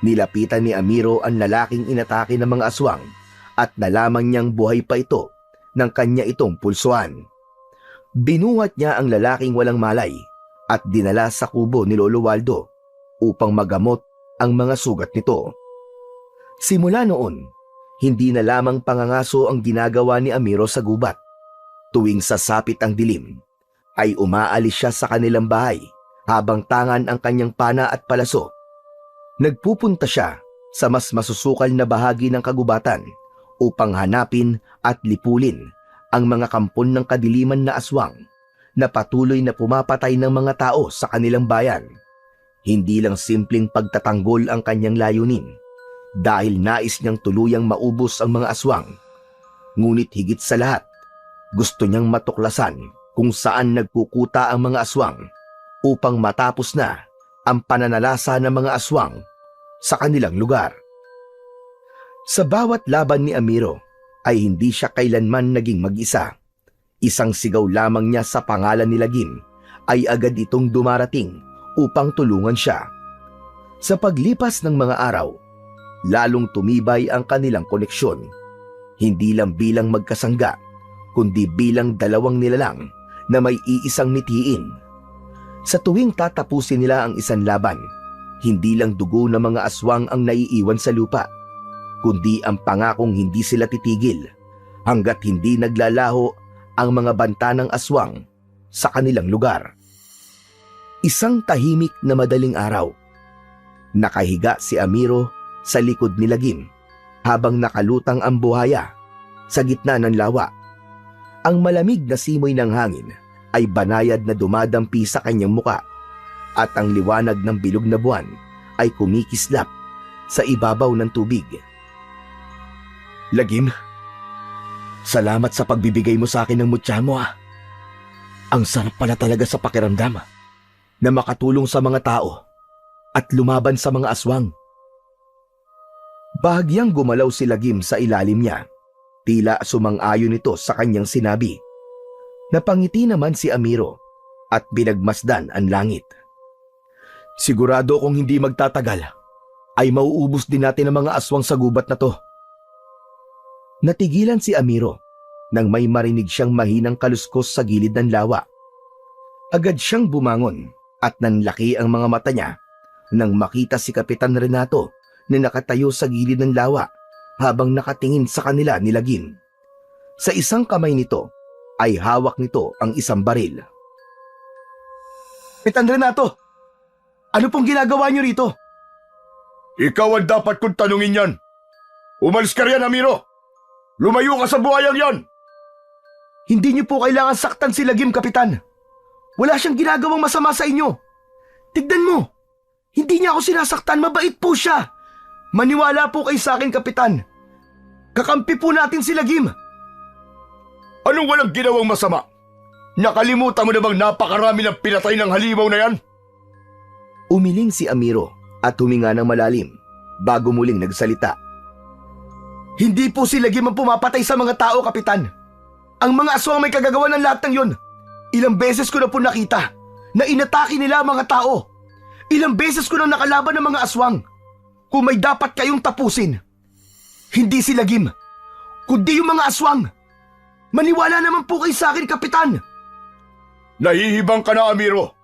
Nilapitan ni Amiro ang lalaking inatake ng mga aswang at nalaman niyang buhay pa ito ng kanya itong pulsuan. Binuhat niya ang lalaking walang malay at dinala sa kubo ni Lolo Waldo upang magamot ang mga sugat nito. Simula noon, hindi na lamang pangangaso ang ginagawa ni Amiro sa gubat. Tuwing sasapit ang dilim, ay umaalis siya sa kanilang bahay habang tangan ang kanyang pana at palaso. Nagpupunta siya sa mas masusukal na bahagi ng kagubatan upang hanapin at lipulin ang mga kampon ng kadiliman na aswang na patuloy na pumapatay ng mga tao sa kanilang bayan. Hindi lang simpleng pagtatanggol ang kanyang layunin dahil nais niyang tuluyang maubos ang mga aswang. Ngunit higit sa lahat, gusto niyang matuklasan kung saan nagkukuta ang mga aswang upang matapos na ang pananalasa ng mga aswang sa kanilang lugar. Sa bawat laban ni Amiro ay hindi siya kailanman naging mag-isa. Isang sigaw lamang niya sa pangalan ni Lagim ay agad itong dumarating upang tulungan siya. Sa paglipas ng mga araw, lalong tumibay ang kanilang koneksyon. Hindi lang bilang magkasangga, kundi bilang dalawang nilalang na may iisang mitiin. Sa tuwing tatapusin nila ang isang laban, hindi lang dugo ng mga aswang ang naiiwan sa lupa, kundi ang pangakong hindi sila titigil hanggat hindi naglalaho ang mga banta ng aswang sa kanilang lugar. Isang tahimik na madaling araw. Nakahiga si Amiro sa likod ni Lagim habang nakalutang ang buhaya sa gitna ng lawa. Ang malamig na simoy ng hangin ay banayad na dumadampi sa kanyang muka at ang liwanag ng bilog na buwan ay kumikislap sa ibabaw ng tubig. Lagim, salamat sa pagbibigay mo sa akin ng mutya mo ah. Ang sarap pala talaga sa pakiramdam na makatulong sa mga tao at lumaban sa mga aswang. Bahagyang gumalaw si Lagim sa ilalim niya. Tila sumang-ayon ito sa kanyang sinabi. Napangiti naman si Amiro at binagmasdan ang langit. Sigurado kung hindi magtatagal, ay mauubos din natin ang mga aswang sa gubat na to. Natigilan si Amiro nang may marinig siyang mahinang kaluskos sa gilid ng lawa. Agad siyang bumangon at nanlaki ang mga mata niya nang makita si Kapitan Renato na nakatayo sa gilid ng lawa habang nakatingin sa kanila ni Lagim. Sa isang kamay nito ay hawak nito ang isang baril. Kapitan Renato, ano pong ginagawa niyo rito? Ikaw ang dapat kong tanungin yan. Umalis ka riyan, Amiro. Lumayo ka sa buhayang yan. Hindi niyo po kailangan saktan si Lagim, Kapitan. Wala siyang ginagawang masama sa inyo. Tignan mo, hindi niya ako sinasaktan, mabait po siya. Maniwala po kayo sa akin, Kapitan. Kakampi po natin si Lagim. Anong walang ginawang masama? Nakalimutan mo na bang napakarami ng pinatay ng halimaw na yan? Umiling si Amiro at huminga ng malalim bago muling nagsalita. Hindi po si Lagim ang pumapatay sa mga tao, Kapitan. Ang mga aswang may kagagawa ng lahat ng yon. Ilang beses ko na po nakita na inatake nila ang mga tao. Ilang beses ko na nakalaban ng mga aswang. Kung may dapat kayong tapusin, hindi si Lagim, kundi yung mga aswang. Maniwala naman po kayo sa akin, Kapitan. Nahihibang ka na, Amiro.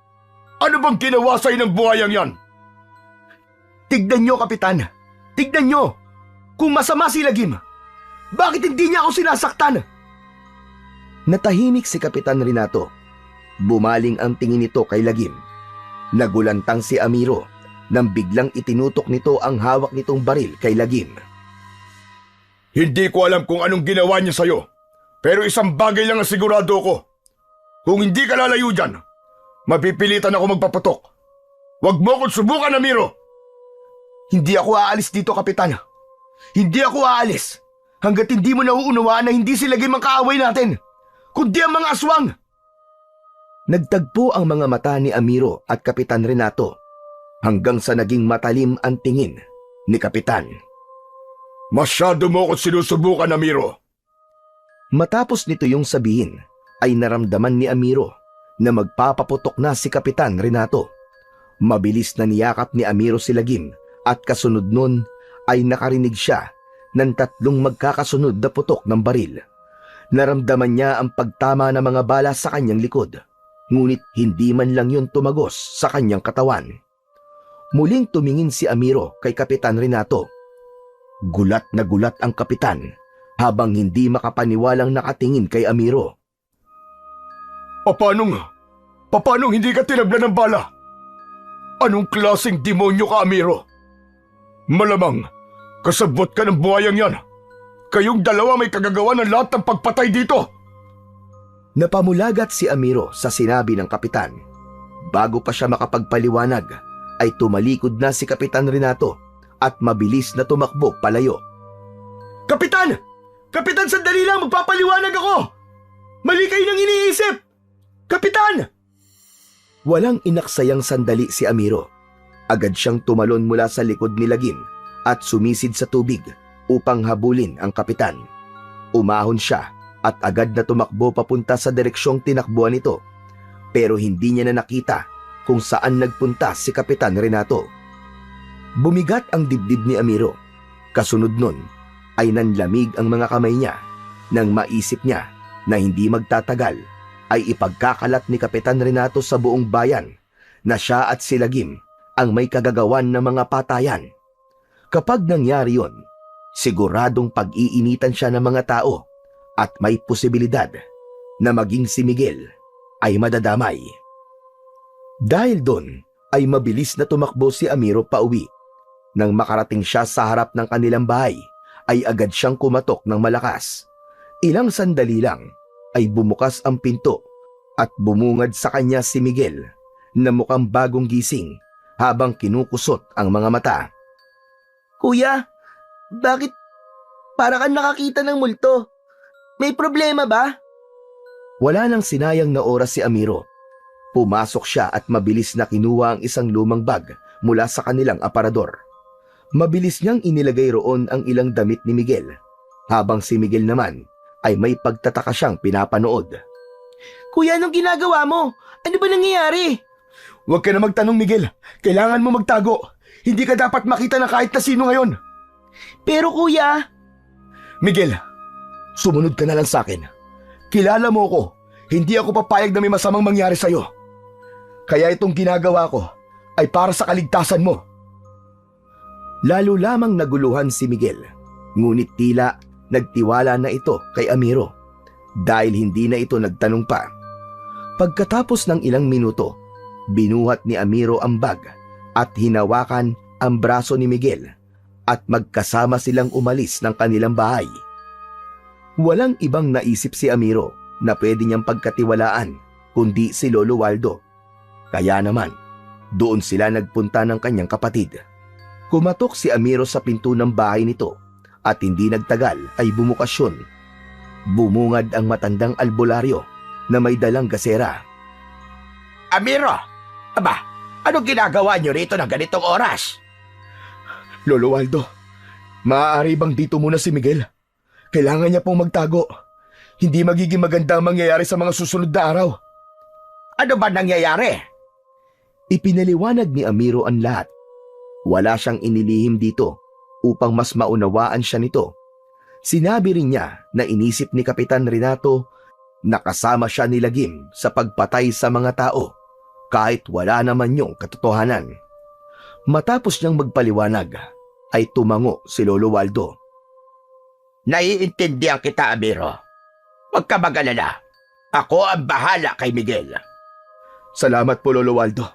Ano bang ginawa sa'yo ng buhayang yan? Tignan nyo, Kapitan. Tignan nyo. Kung masama si Lagim, bakit hindi niya ako sinasaktan? Natahimik si Kapitan Renato. Bumaling ang tingin nito kay Lagim. Nagulantang si Amiro nang biglang itinutok nito ang hawak nitong baril kay Lagim. Hindi ko alam kung anong ginawa niya sa'yo, pero isang bagay lang ang sigurado ko. Kung hindi ka lalayo dyan, mapipilitan ako magpaputok. Huwag mo akong subukan, Amiro! Hindi ako aalis dito, Kapitan. Hindi ako aalis hanggat hindi mo nauunawaan na hindi si Lagim ang kaaway natin, kundi ang mga aswang. Nagtagpo ang mga mata ni Amiro at Kapitan Renato hanggang sa naging matalim ang tingin ni Kapitan. Masyado mo akong sinusubukan, Amiro. Matapos nito yung sabihin, ay naramdaman ni Amiro na magpapaputok na si Kapitan Renato. Mabilis na niyakap ni Amiro si Lagim at kasunod nun ay nakarinig siya ng 3 magkakasunod na putok ng baril. Naramdaman niya ang pagtama ng mga bala sa kanyang likod, ngunit hindi man lang yun tumagos sa kanyang katawan. Muling tumingin si Amiro kay Kapitan Renato. Gulat na gulat ang kapitan habang hindi makapaniwalang nakatingin kay Amiro. Paanong hindi ka tinablan ng bala? Anong klaseng demonyo ka, Amiro? Malamang, kasabot ka ng buhayang yan. Kayong dalawa may kagagawa ng lahat ng pagpatay dito. Napamulagat si Amiro sa sinabi ng kapitan. Bago pa siya makapagpaliwanag, ay tumalikod na si Kapitan Renato at mabilis na tumakbo palayo. Kapitan! Kapitan, sandali lang! Magpapaliwanag ako! Mali kayo nang iniisip! Kapitan! Walang inaksayang sandali si Amiro. Agad siyang tumalon mula sa likod ni Lagim at sumisid sa tubig upang habulin ang kapitan. Umahon siya at agad na tumakbo papunta sa direksyong tinakbuhan nito, pero hindi niya na nakita kung saan nagpunta si Kapitan Renato. Bumigat ang dibdib ni Amiro. Kasunod nun ay nanlamig ang mga kamay niya nang maisip niya na hindi magtatagal ay ipagkakalat ni Kapitan Renato sa buong bayan na siya at si Lagim ang may kagagawan ng mga patayan. Kapag nangyari yon, siguradong pag-iinitan siya ng mga tao at may posibilidad na maging si Miguel ay madadamay. Dahil doon ay mabilis na tumakbo si Amiro pauwi. Nang makarating siya sa harap ng kanilang bahay, ay agad siyang kumatok ng malakas. Ilang sandali lang ay bumukas ang pinto at bumungad sa kanya si Miguel na mukhang bagong gising habang kinukusot ang mga mata. Kuya, bakit para kang nakakita ng multo? May problema ba? Wala nang sinayang na oras si Amiro. Pumasok siya at mabilis na kinuha ang isang lumang bag mula sa kanilang aparador. Mabilis niyang inilagay roon ang ilang damit ni Miguel, habang si Miguel naman ay may pagtataka siyang pinapanood. Kuya, anong ginagawa mo? Ano ba nangyayari? Huwag ka na magtanong, Miguel. Kailangan mo magtago. Hindi ka dapat makita ng kahit na sino ngayon. Pero kuya... Miguel, sumunod ka na lang sa akin. Kilala mo ko. Hindi ako papayag na may masamang mangyari sa'yo. Kaya itong ginagawa ko ay para sa kaligtasan mo. Lalo lamang naguluhan si Miguel, ngunit tila nagtiwala na ito kay Amiro dahil hindi na ito nagtanong pa. Pagkatapos ng ilang minuto, binuhat ni Amiro ang bag at hinawakan ang braso ni Miguel at magkasama silang umalis ng kanilang bahay. Walang ibang naisip si Amiro na pwede niyang pagkatiwalaan kundi si Lolo Waldo. Kaya naman, doon sila nagpunta ng kanyang kapatid. Kumatok si Amiro sa pinto ng bahay nito at hindi nagtagal ay bumukas yun. Bumungad ang matandang albularyo na may dalang gasera. Amiro! Aba, anong ginagawa niyo rito ng ganitong oras? Lolo Waldo, maaari bang dito muna si Miguel? Kailangan niya pong magtago. Hindi magiging maganda ang mangyayari sa mga susunod na araw. Ano ba nangyayari? Ipinaliwanag ni Amiro ang lahat. Wala siyang inilihim dito upang mas maunawaan siya nito. Sinabi rin niya na inisip ni Kapitan Renato na kasama siya ni Lagim sa pagpatay sa mga tao kahit wala naman yung katotohanan. Matapos niyang magpaliwanag ay tumango si Lolo Waldo. Naiintindihan kita, Amiro. Huwag ka mag-alala. Ako ang bahala kay Miguel. Salamat po, Lolo Waldo.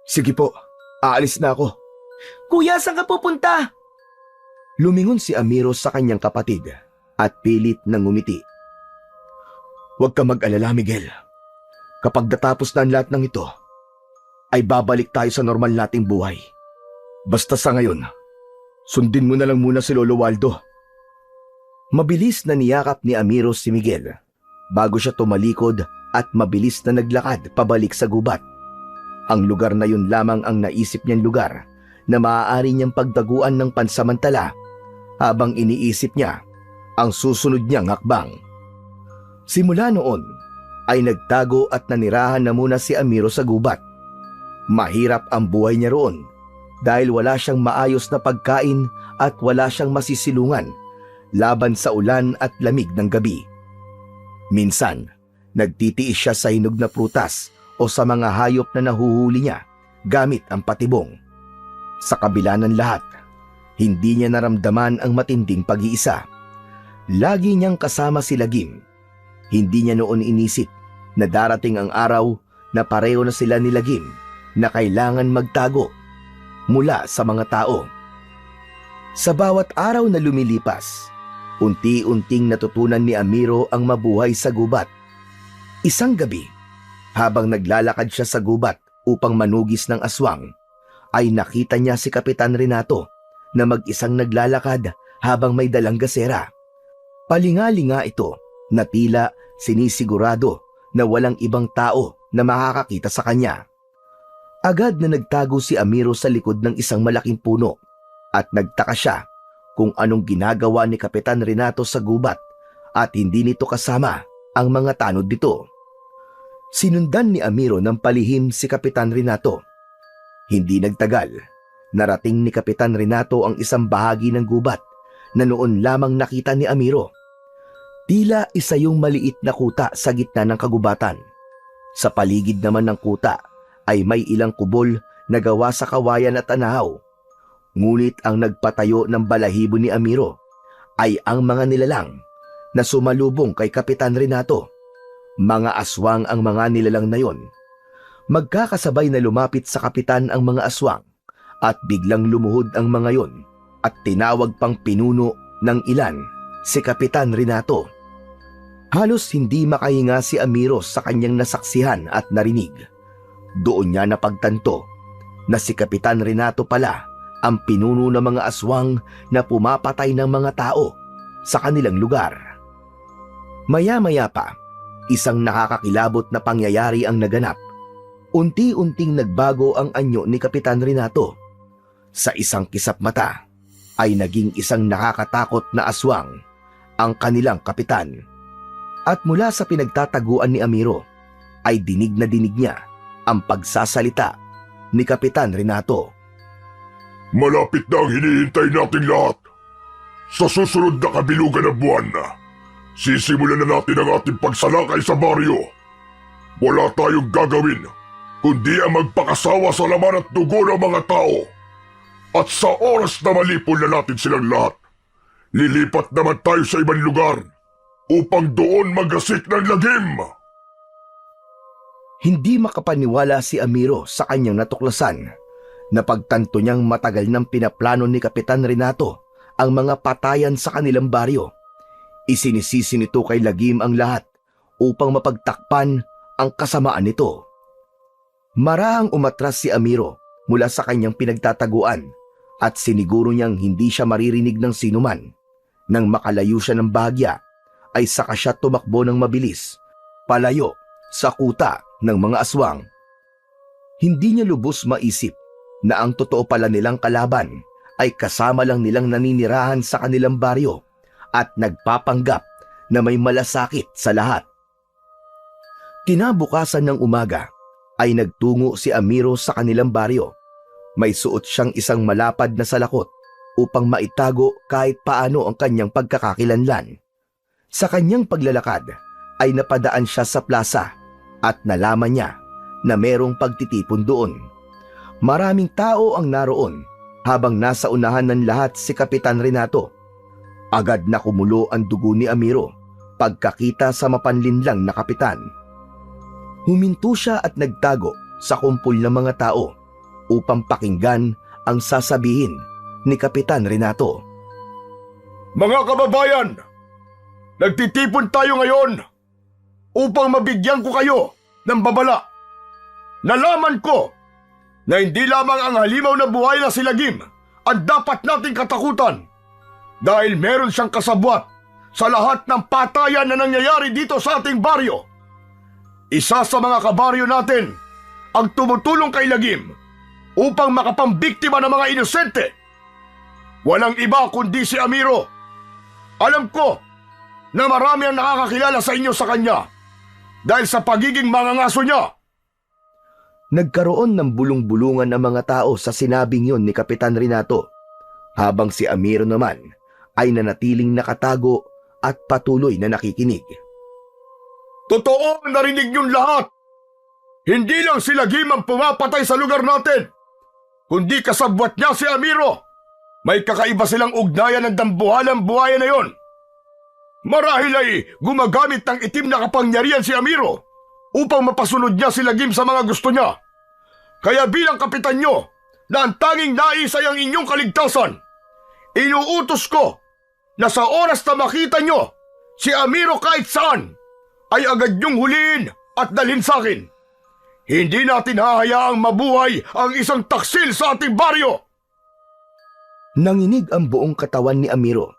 Sige po, aalis na ako. Kuya, saan ka pupunta? Lumingon si Amiro sa kanyang kapatid at pilit na ngumiti. Huwag ka mag-alala, Miguel. Kapag natapos na ang lahat ng ito, ay babalik tayo sa normal nating buhay. Basta sa ngayon, sundin mo na lang muna si Lolo Waldo. Mabilis na niyakap ni Amiro si Miguel bago siya tumalikod at mabilis na naglakad pabalik sa gubat. Ang lugar na yun lamang ang naisip niyang lugar na maaari niyang pagdaguan ng pansamantala habang iniisip niya ang susunod niyang hakbang. Simula noon ay nagtago at nanirahan na muna si Amiro sa gubat. Mahirap ang buhay niya roon dahil wala siyang maayos na pagkain at wala siyang masisilungan laban sa ulan at lamig ng gabi. Minsan, nagtitiis siya sa hinog na prutas o sa mga hayop na nahuhuli niya gamit ang patibong. Sa kabila ng lahat, hindi niya naramdaman ang matinding pag-iisa. Lagi niyang kasama si Lagim. Hindi niya noon inisip na darating ang araw na pareho na sila ni Lagim na kailangan magtago mula sa mga tao. Sa bawat araw na lumilipas, unti-unting natutunan ni Amiro ang mabuhay sa gubat. Isang gabi, habang naglalakad siya sa gubat upang manugis ng aswang, ay nakita niya si Kapitan Renato na mag-isang naglalakad habang may dalang gasera. Palinga-linga ito na tila sinisigurado na walang ibang tao na makakakita sa kanya. Agad na nagtago si Amiro sa likod ng isang malaking puno at nagtaka siya kung anong ginagawa ni Kapitan Renato sa gubat at hindi nito kasama ang mga tanod dito. Sinundan ni Amiro ng palihim si Kapitan Renato. Hindi nagtagal, narating ni Kapitan Renato ang isang bahagi ng gubat na noon lamang nakita ni Amiro. Tila isa yung maliit na kuta sa gitna ng kagubatan. Sa paligid naman ng kuta ay may ilang kubol na gawa sa kawayan at anahaw. Ngunit ang nagpatayo ng balahibo ni Amiro ay ang mga nilalang na sumalubong kay Kapitan Renato. Mga aswang ang mga nilalang na yon. Magkakasabay na lumapit sa kapitan ang mga aswang at biglang lumuhod ang mga yon at tinawag pang pinuno ng ilan si Kapitan Renato. Halos hindi makahinga si Amiro sa kanyang nasaksihan at narinig. Doon niya napagtanto na si Kapitan Renato pala ang pinuno ng mga aswang na pumapatay ng mga tao sa kanilang lugar. Maya-maya pa, isang nakakakilabot na pangyayari ang naganap. Unti-unting nagbago ang anyo ni Kapitan Renato. Sa isang kisap mata ay naging isang nakakatakot na aswang ang kanilang kapitan. At mula sa pinagtataguan ni Amiro ay dinig na dinig niya ang pagsasalita ni Kapitan Renato. Malapit na ang hinihintay nating lahat. Sa susunod na kabilugan ng buwan na, sisimulan na natin ang ating pagsalakay sa baryo. Wala tayong gagawin kundi ang magpakasawa sa laman at dugo ng mga tao. At sa oras na malipol na natin silang lahat, lilipat naman tayo sa ibang lugar upang doon magasik ng lagim. Hindi makapaniwala si Amiro sa kanyang natuklasan. Napagtanto niyang matagal nang pinaplano ni Kapitan Renato ang mga patayan sa kanilang baryo. Isinisisi nito kay Lagim ang lahat upang mapagtakpan ang kasamaan nito. Marahang umatras si Amiro mula sa kanyang pinagtataguan at siniguro niyang hindi siya maririnig ng sinuman. Nang makalayo siya ng bahagya, ay saka siya tumakbo ng mabilis, palayo sa kuta ng mga aswang. Hindi niya lubos maisip na ang totoo pala nilang kalaban ay kasama lang nilang naninirahan sa kanilang baryo at nagpapanggap na may malasakit sa lahat. Kinabukasan ng umaga ay nagtungo si Amiro sa kanilang baryo. May suot siyang isang malapad na salakot upang maitago kahit paano ang kanyang pagkakakilanlan. Sa kanyang paglalakad ay napadaan siya sa plaza at nalaman niya na merong pagtitipon doon. Maraming tao ang naroon habang nasa unahan ng lahat si Kapitan Renato. Agad na kumulo ang dugo ni Amiro pagkakita sa mapanlinlang na kapitan. Huminto siya at nagtago sa kumpol ng mga tao upang pakinggan ang sasabihin ni Kapitan Renato. Mga kababayan, nagtitipon tayo ngayon upang mabigyan ko kayo ng babala. Nalaman ko na hindi lamang ang halimaw na buhay na si Lagim ang dapat nating katakutan dahil meron siyang kasabwat sa lahat ng patayan na nangyayari dito sa ating baryo. Isa sa mga kabaryo natin ang tumutulong kay Lagim upang makapambiktima ng mga inosente. Walang iba kundi si Amiro. Alam ko na marami ang nakakakilala sa inyo sa kanya dahil sa pagiging mangangaso niya. Nagkaroon ng bulong-bulungan ang mga tao sa sinabing yon ni Kapitan Renato, habang si Amiro naman ay nanatiling nakatago at patuloy na nakikinig. Totoo ang narinig niyong lahat. Hindi lang si Lagim ang pumapatay sa lugar natin, kundi kasabwat niya si Amiro. May kakaiba silang ugnayan ng dambuhalang buhaya na yon. Marahil ay gumagamit ng itim na kapangyarihan si Amiro upang mapasunod niya si Lagim sa mga gusto niya. Kaya bilang kapitan niyo na ang tanging nais ay ang inyong kaligtasan, inuutos ko na sa oras na makita niyo si Amiro kahit saan, ay agad niyong huliin at dalhin sa akin. Hindi natin hahayaang mabuhay ang isang taksil sa ating baryo. Nanginig ang buong katawan ni Amiro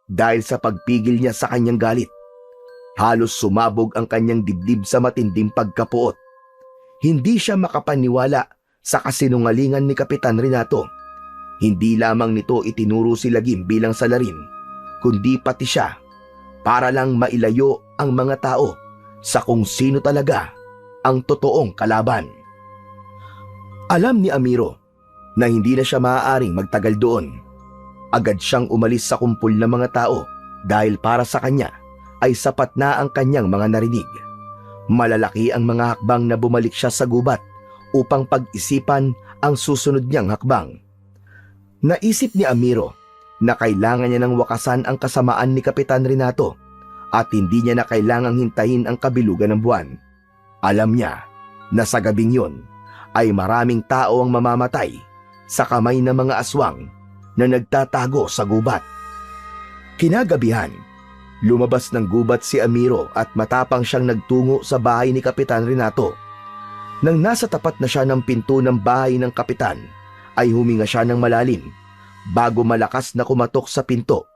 dahil sa pagpigil niya sa kanyang galit. Halos sumabog ang kanyang dibdib sa matinding pagkapuot. Hindi siya makapaniwala sa kasinungalingan ni Kapitan Renato. Hindi lamang nito itinuro si Lagim bilang salarin, kundi pati siya para lang mailayo ang mga tao sa kung sino talaga ang totoong kalaban. Alam ni Amiro na hindi na siya maaaring magtagal doon. Agad siyang umalis sa kumpol ng mga tao dahil para sa kanya ay sapat na ang kanyang mga narinig. Malalaki ang mga hakbang na bumalik siya sa gubat upang pag-isipan ang susunod niyang hakbang. Naisip ni Amiro na kailangan niya ng wakasan ang kasamaan ni Kapitan Renato at hindi niya na kailangang hintayin ang kabilugan ng buwan. Alam niya na sa gabing yon ay maraming tao ang mamamatay sa kamay ng mga aswang na nagtatago sa gubat. Kinagabihan, lumabas ng gubat si Amiro at matapang siyang nagtungo sa bahay ni Kapitan Renato. Nang nasa tapat na siya ng pinto ng bahay ng kapitan, ay huminga siya ng malalim bago malakas na kumatok sa pinto.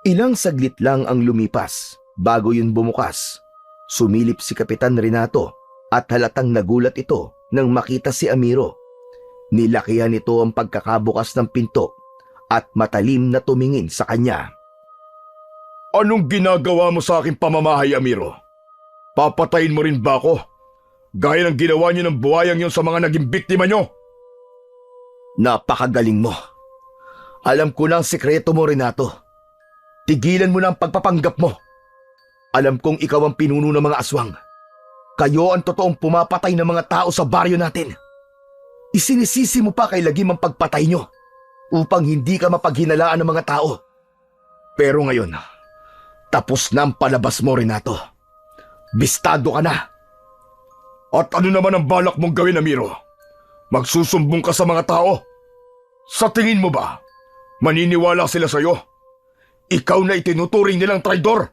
Ilang saglit lang ang lumipas bago yun bumukas. Sumilip si Kapitan Renato at halatang nagulat ito nang makita si Amiro. Nilakihan nito ang pagkakabukas ng pinto at matalim na tumingin sa kanya. Anong ginagawa mo sa aking pamamahay, Amiro? Papatayin mo rin ba ako? Gaya ng ginawa niyo ng buhayang yon sa mga naging biktima niyo? Napakagaling mo. Alam ko na ang sikreto mo, Renato. Tigilan mo na ang pagpapanggap mo. Alam kong ikaw ang pinuno ng mga aswang. Kayo ang totoong pumapatay ng mga tao sa baryo natin. Isinisisi mo pa kay Lagim ang pagpatay nyo upang hindi ka mapaghinalaan ng mga tao. Pero ngayon, tapos na ang palabas mo, Renato. Bistado ka na. At ano naman ang balak mong gawin, Amiro? Magsusumbong ka sa mga tao? Sa tingin mo ba, maniniwala sila sa'yo? Ikaw na itinuturing nilang traidor?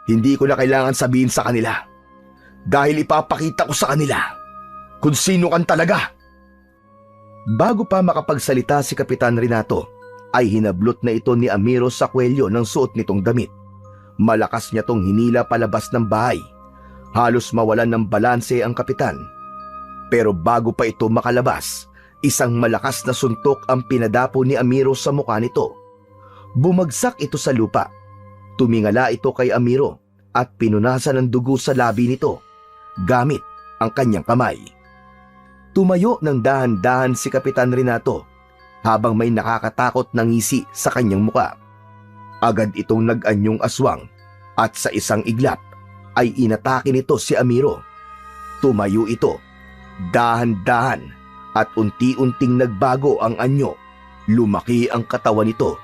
Hindi ko na kailangan sabihin sa kanila dahil ipapakita ko sa kanila kung sino kan talaga. Bago pa makapagsalita si Kapitan Renato, ay hinablot na ito ni Amiro sa kwelyo ng suot nitong damit. Malakas niya tong hinila palabas ng bahay. Halos mawalan ng balanse ang kapitan. Pero bago pa ito makalabas, isang malakas na suntok ang pinadapo ni Amiro sa mukha nito. Bumagsak ito sa lupa. Tumingala ito kay Amiro at pinunasan ng dugo sa labi nito gamit ang kanyang kamay. Tumayo ng dahan-dahan si Kapitan Renato habang may nakakatakot na ngisi sa kanyang muka. Agad itong nag-anyong aswang at sa isang iglap ay inatake nito si Amiro. Tumayo ito, dahan-dahan at unti-unting nagbago ang anyo. Lumaki ang katawan nito,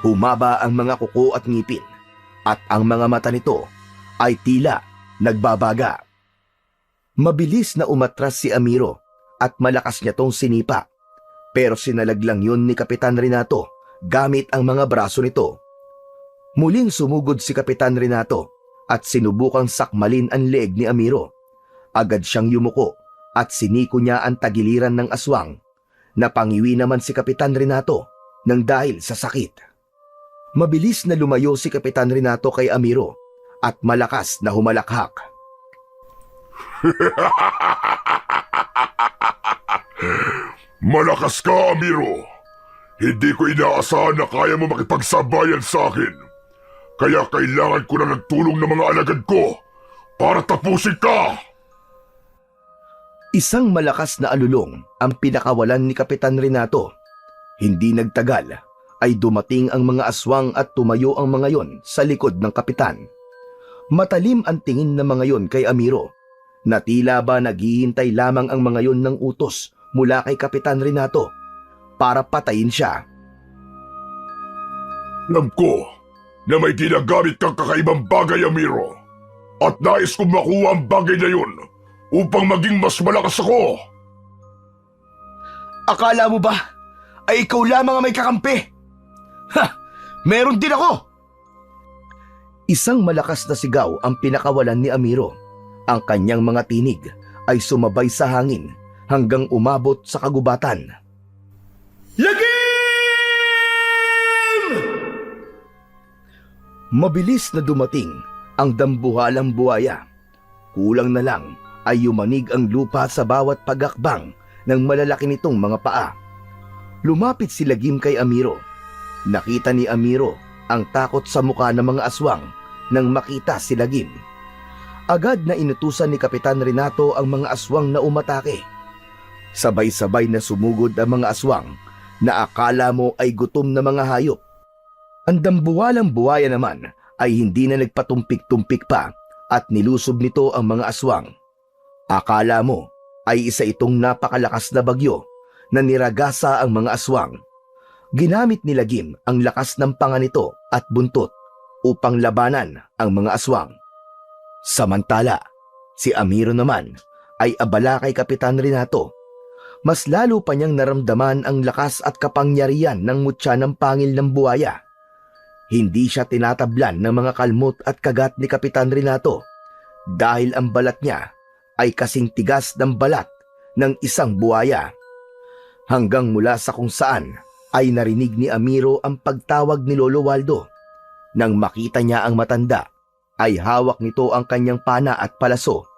humaba ang mga kuko at ngipin, at ang mga mata nito ay tila nagbabaga. Mabilis na umatras si Amiro at malakas niya tong sinipa, pero sinalaglang yun ni Kapitan Renato gamit ang mga braso nito. Muling sumugod si Kapitan Renato at sinubukang sakmalin ang leeg ni Amiro. Agad siyang yumuko at siniko niya ang tagiliran ng aswang. Napangiwi naman si Kapitan Renato nang dahil sa sakit. Mabilis na lumayo si Kapitan Renato kay Amiro at malakas na humalakhak. Malakas ka, Amiro. Hindi ko inaasahan na kaya mo makipagsabayan sa akin. Kaya kailangan ko na ng tulong ng mga alagad ko para tapusin ka. Isang malakas na alulong ang pinakawalan ni Kapitan Renato. Hindi nagtagal ay dumating ang mga aswang at tumayo ang mga yon sa likod ng kapitan. Matalim ang tingin ng mga yon kay Amiro, na tila ba naghihintay lamang ang mga yon ng utos mula kay Kapitan Renato para patayin siya. Alam ko na may ginagamit kang kakaibang bagay, Amiro. At nais kong makuha ang bagay na yun upang maging mas malakas ako. Akala mo ba ay ikaw lamang ang may kakampi? Ha! Meron din ako! Isang malakas na sigaw ang pinakawalan ni Amiro. Ang kanyang mga tinig ay sumabay sa hangin hanggang umabot sa kagubatan. Lagim! Mabilis na dumating ang dambuhalang buhaya. Kulang na lang ay yumanig ang lupa sa bawat pagakbang ng malalaki nitong mga paa. Lumapit si Lagim kay Amiro. Nakita ni Amiro ang takot sa mukha ng mga aswang nang makita si Lagim. Agad na inutusan ni Kapitan Renato ang mga aswang na umatake. Sabay-sabay na sumugod ang mga aswang na akala mo ay gutom na mga hayop. Ang dambuhalang buhaya naman ay hindi na nagpatumpik-tumpik pa at nilusob nito ang mga aswang. Akala mo ay isa itong napakalakas na bagyo na niragasa ang mga aswang. Ginamit ni Lagim ang lakas ng panga nito at buntot upang labanan ang mga aswang. Samantala, si Amiro naman ay abala kay Kapitan Renato. Mas lalo pa niyang naramdaman ang lakas at kapangyarihan ng mutya ng pangil ng buhaya. Hindi siya tinatablan ng mga kalmot at kagat ni Kapitan Renato dahil ang balat niya ay kasing tigas ng balat ng isang buhaya. Hanggang mula sa kung saan ay narinig ni Amiro ang pagtawag ni Lolo Waldo. Nang makita niya ang matanda, ay hawak nito ang kanyang pana at palaso.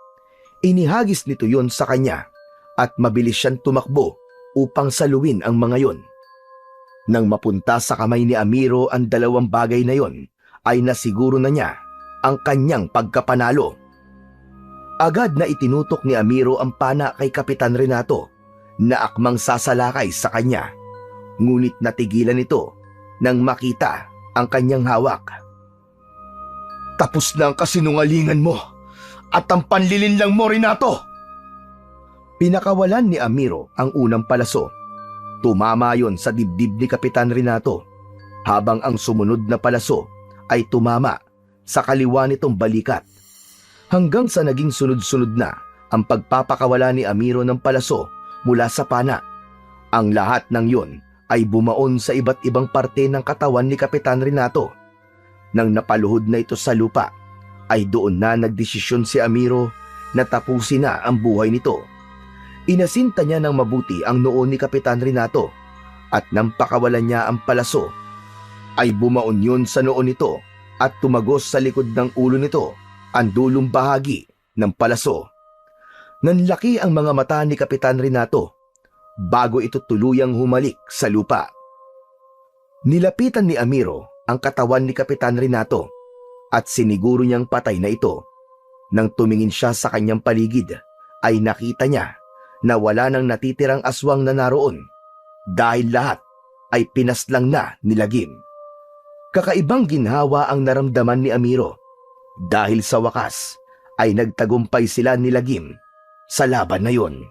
Inihagis nito yon sa kanya at mabilis siyang tumakbo upang saluin ang mga yon. Nang mapunta sa kamay ni Amiro ang dalawang bagay na yon, ay nasiguro na niya ang kanyang pagkapanalo. Agad na itinutok ni Amiro ang pana kay Kapitan Renato na akmang sasalakay sa kanya. Ngunit natigilan ito nang makita ang kanyang hawak. Tapos na ang kasinungalingan mo at ang panlilinlang mo, Renato! Pinakawalan ni Amiro ang unang palaso. Tumama yon sa dibdib ni Kapitan Renato, habang ang sumunod na palaso ay tumama sa kaliwa nitong balikat. Hanggang sa naging sunod-sunod na ang pagpapakawala ni Amiro ng palaso mula sa pana. Ang lahat ng yon ay bumaon sa iba't ibang parte ng katawan ni Kapitan Renato. Nang napaluhod na ito sa lupa, ay doon na nagdesisyon si Amiro na tapusin na ang buhay nito. Inasinta niya ng mabuti ang noo ni Kapitan Renato at nang pakawalan niya ang palaso, ay bumaon yun sa noo nito at tumagos sa likod ng ulo nito ang dulong bahagi ng palaso. Nanlaki ang mga mata ni Kapitan Renato bago ito tuluyang humalik sa lupa. Nilapitan ni Amiro ang katawan ni Kapitan Renato at siniguro niyang patay na ito. Nang tumingin siya sa kanyang paligid, ay nakita niya na wala nang natitirang aswang na naroon dahil lahat ay pinaslang na ni Lagim. Kakaibang ginhawa ang naramdaman ni Amiro dahil sa wakas ay nagtagumpay sila ni Lagim sa laban na yon.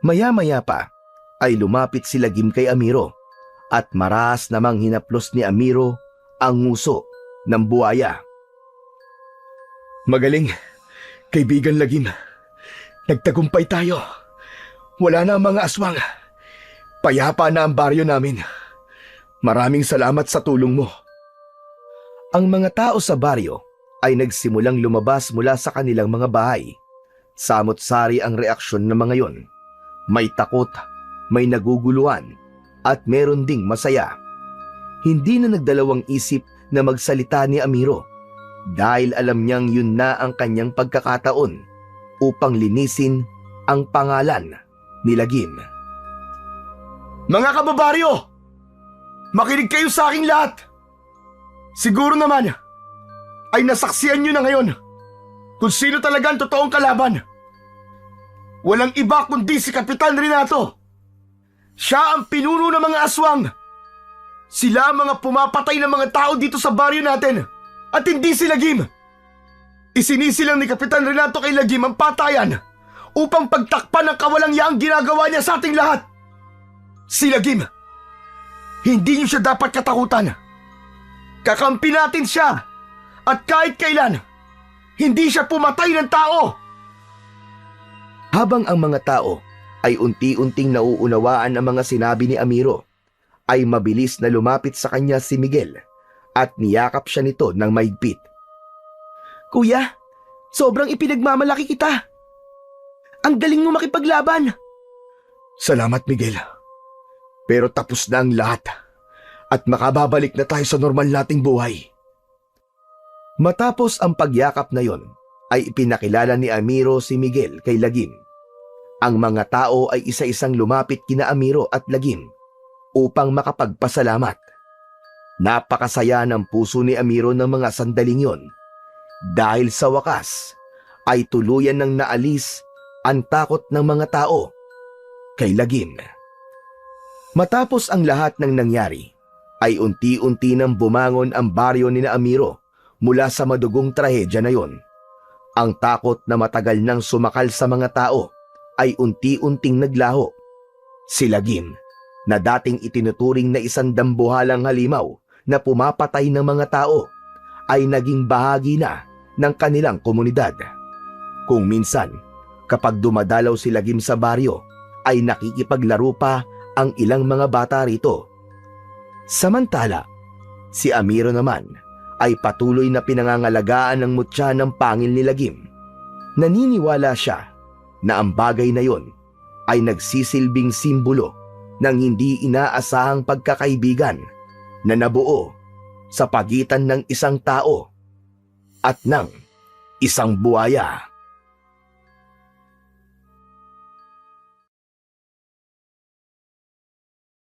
Maya-maya pa ay lumapit si Lagim kay Amiro at marahas namang hinaplos ni Amiro ang nguso ng buhaya. Magaling, kaibigan Lagim. Nagtagumpay tayo. Wala na ang mga aswang. Payapa na ang baryo namin. Maraming salamat sa tulong mo. Ang mga tao sa baryo ay nagsimulang lumabas mula sa kanilang mga bahay. Samot-sari ang reaksyon ng mga yon. May takot, may naguguluhan, at meron ding masaya. Hindi na nagdalawang isip na magsalita ni Amiro dahil alam niyang yun na ang kanyang pagkakataon upang linisin ang pangalan ni Lagim. Mga kababaryo! Makinig kayo sa aking lahat! Siguro naman ay nasaksihan nyo na ngayon kung sino talaga ang totoong kalaban. Walang iba kundi si Kapitan Renato. Siya ang pinuno ng mga aswang. Sila ang mga pumapatay ng mga tao dito sa baryo natin at hindi si Lagim. Isinisilang ni Kapitan Renato kay Lagim ang patayan upang pagtakpan ang kawalang-yaang ginagawa niya sa ating lahat. Si Lagim, hindi niyo siya dapat katakutan. Kakampi natin siya at kahit kailan, hindi siya pumatay ng tao. Habang ang mga tao ay unti-unting nauunawaan ang mga sinabi ni Amiro, ay mabilis na lumapit sa kanya si Miguel at niyakap siya nito ng mahigpit. Kuya, sobrang ipinagmamalaki kita. Ang galing mo makipaglaban. Salamat, Miguel. Pero tapos na ang lahat at makababalik na tayo sa normal nating buhay. Matapos ang pagyakap na yon, ay ipinakilala ni Amiro si Miguel kay Lagim. Ang mga tao ay isa-isang lumapit kina Amiro at Lagim upang makapagpasalamat. Napakasaya ng puso ni Amiro ng mga sandaling yon dahil sa wakas ay tuluyan ng naalis ang takot ng mga tao kay Lagim. Matapos ang lahat ng nangyari, ay unti-unti nang bumangon ang baryo ni Amiro mula sa madugong trahedya na yon. Ang takot na matagal nang sumakal sa mga tao ay unti-unting naglaho. Si Lagim, na dating itinuturing na isang dambuhalang halimaw na pumapatay ng mga tao, ay naging bahagi na ng kanilang komunidad. Kung minsan, kapag dumadalaw si Lagim sa baryo, ay nakikipaglaro pa ang ilang mga bata rito. Samantala, si Amiro naman ay patuloy na pinangangalagaan ng mutya ng pangil ni Lagim. Naniniwala siya na ang bagay na yon ay nagsisilbing simbolo ng hindi inaasahang pagkakaibigan na nabuo sa pagitan ng isang tao at ng isang buhaya.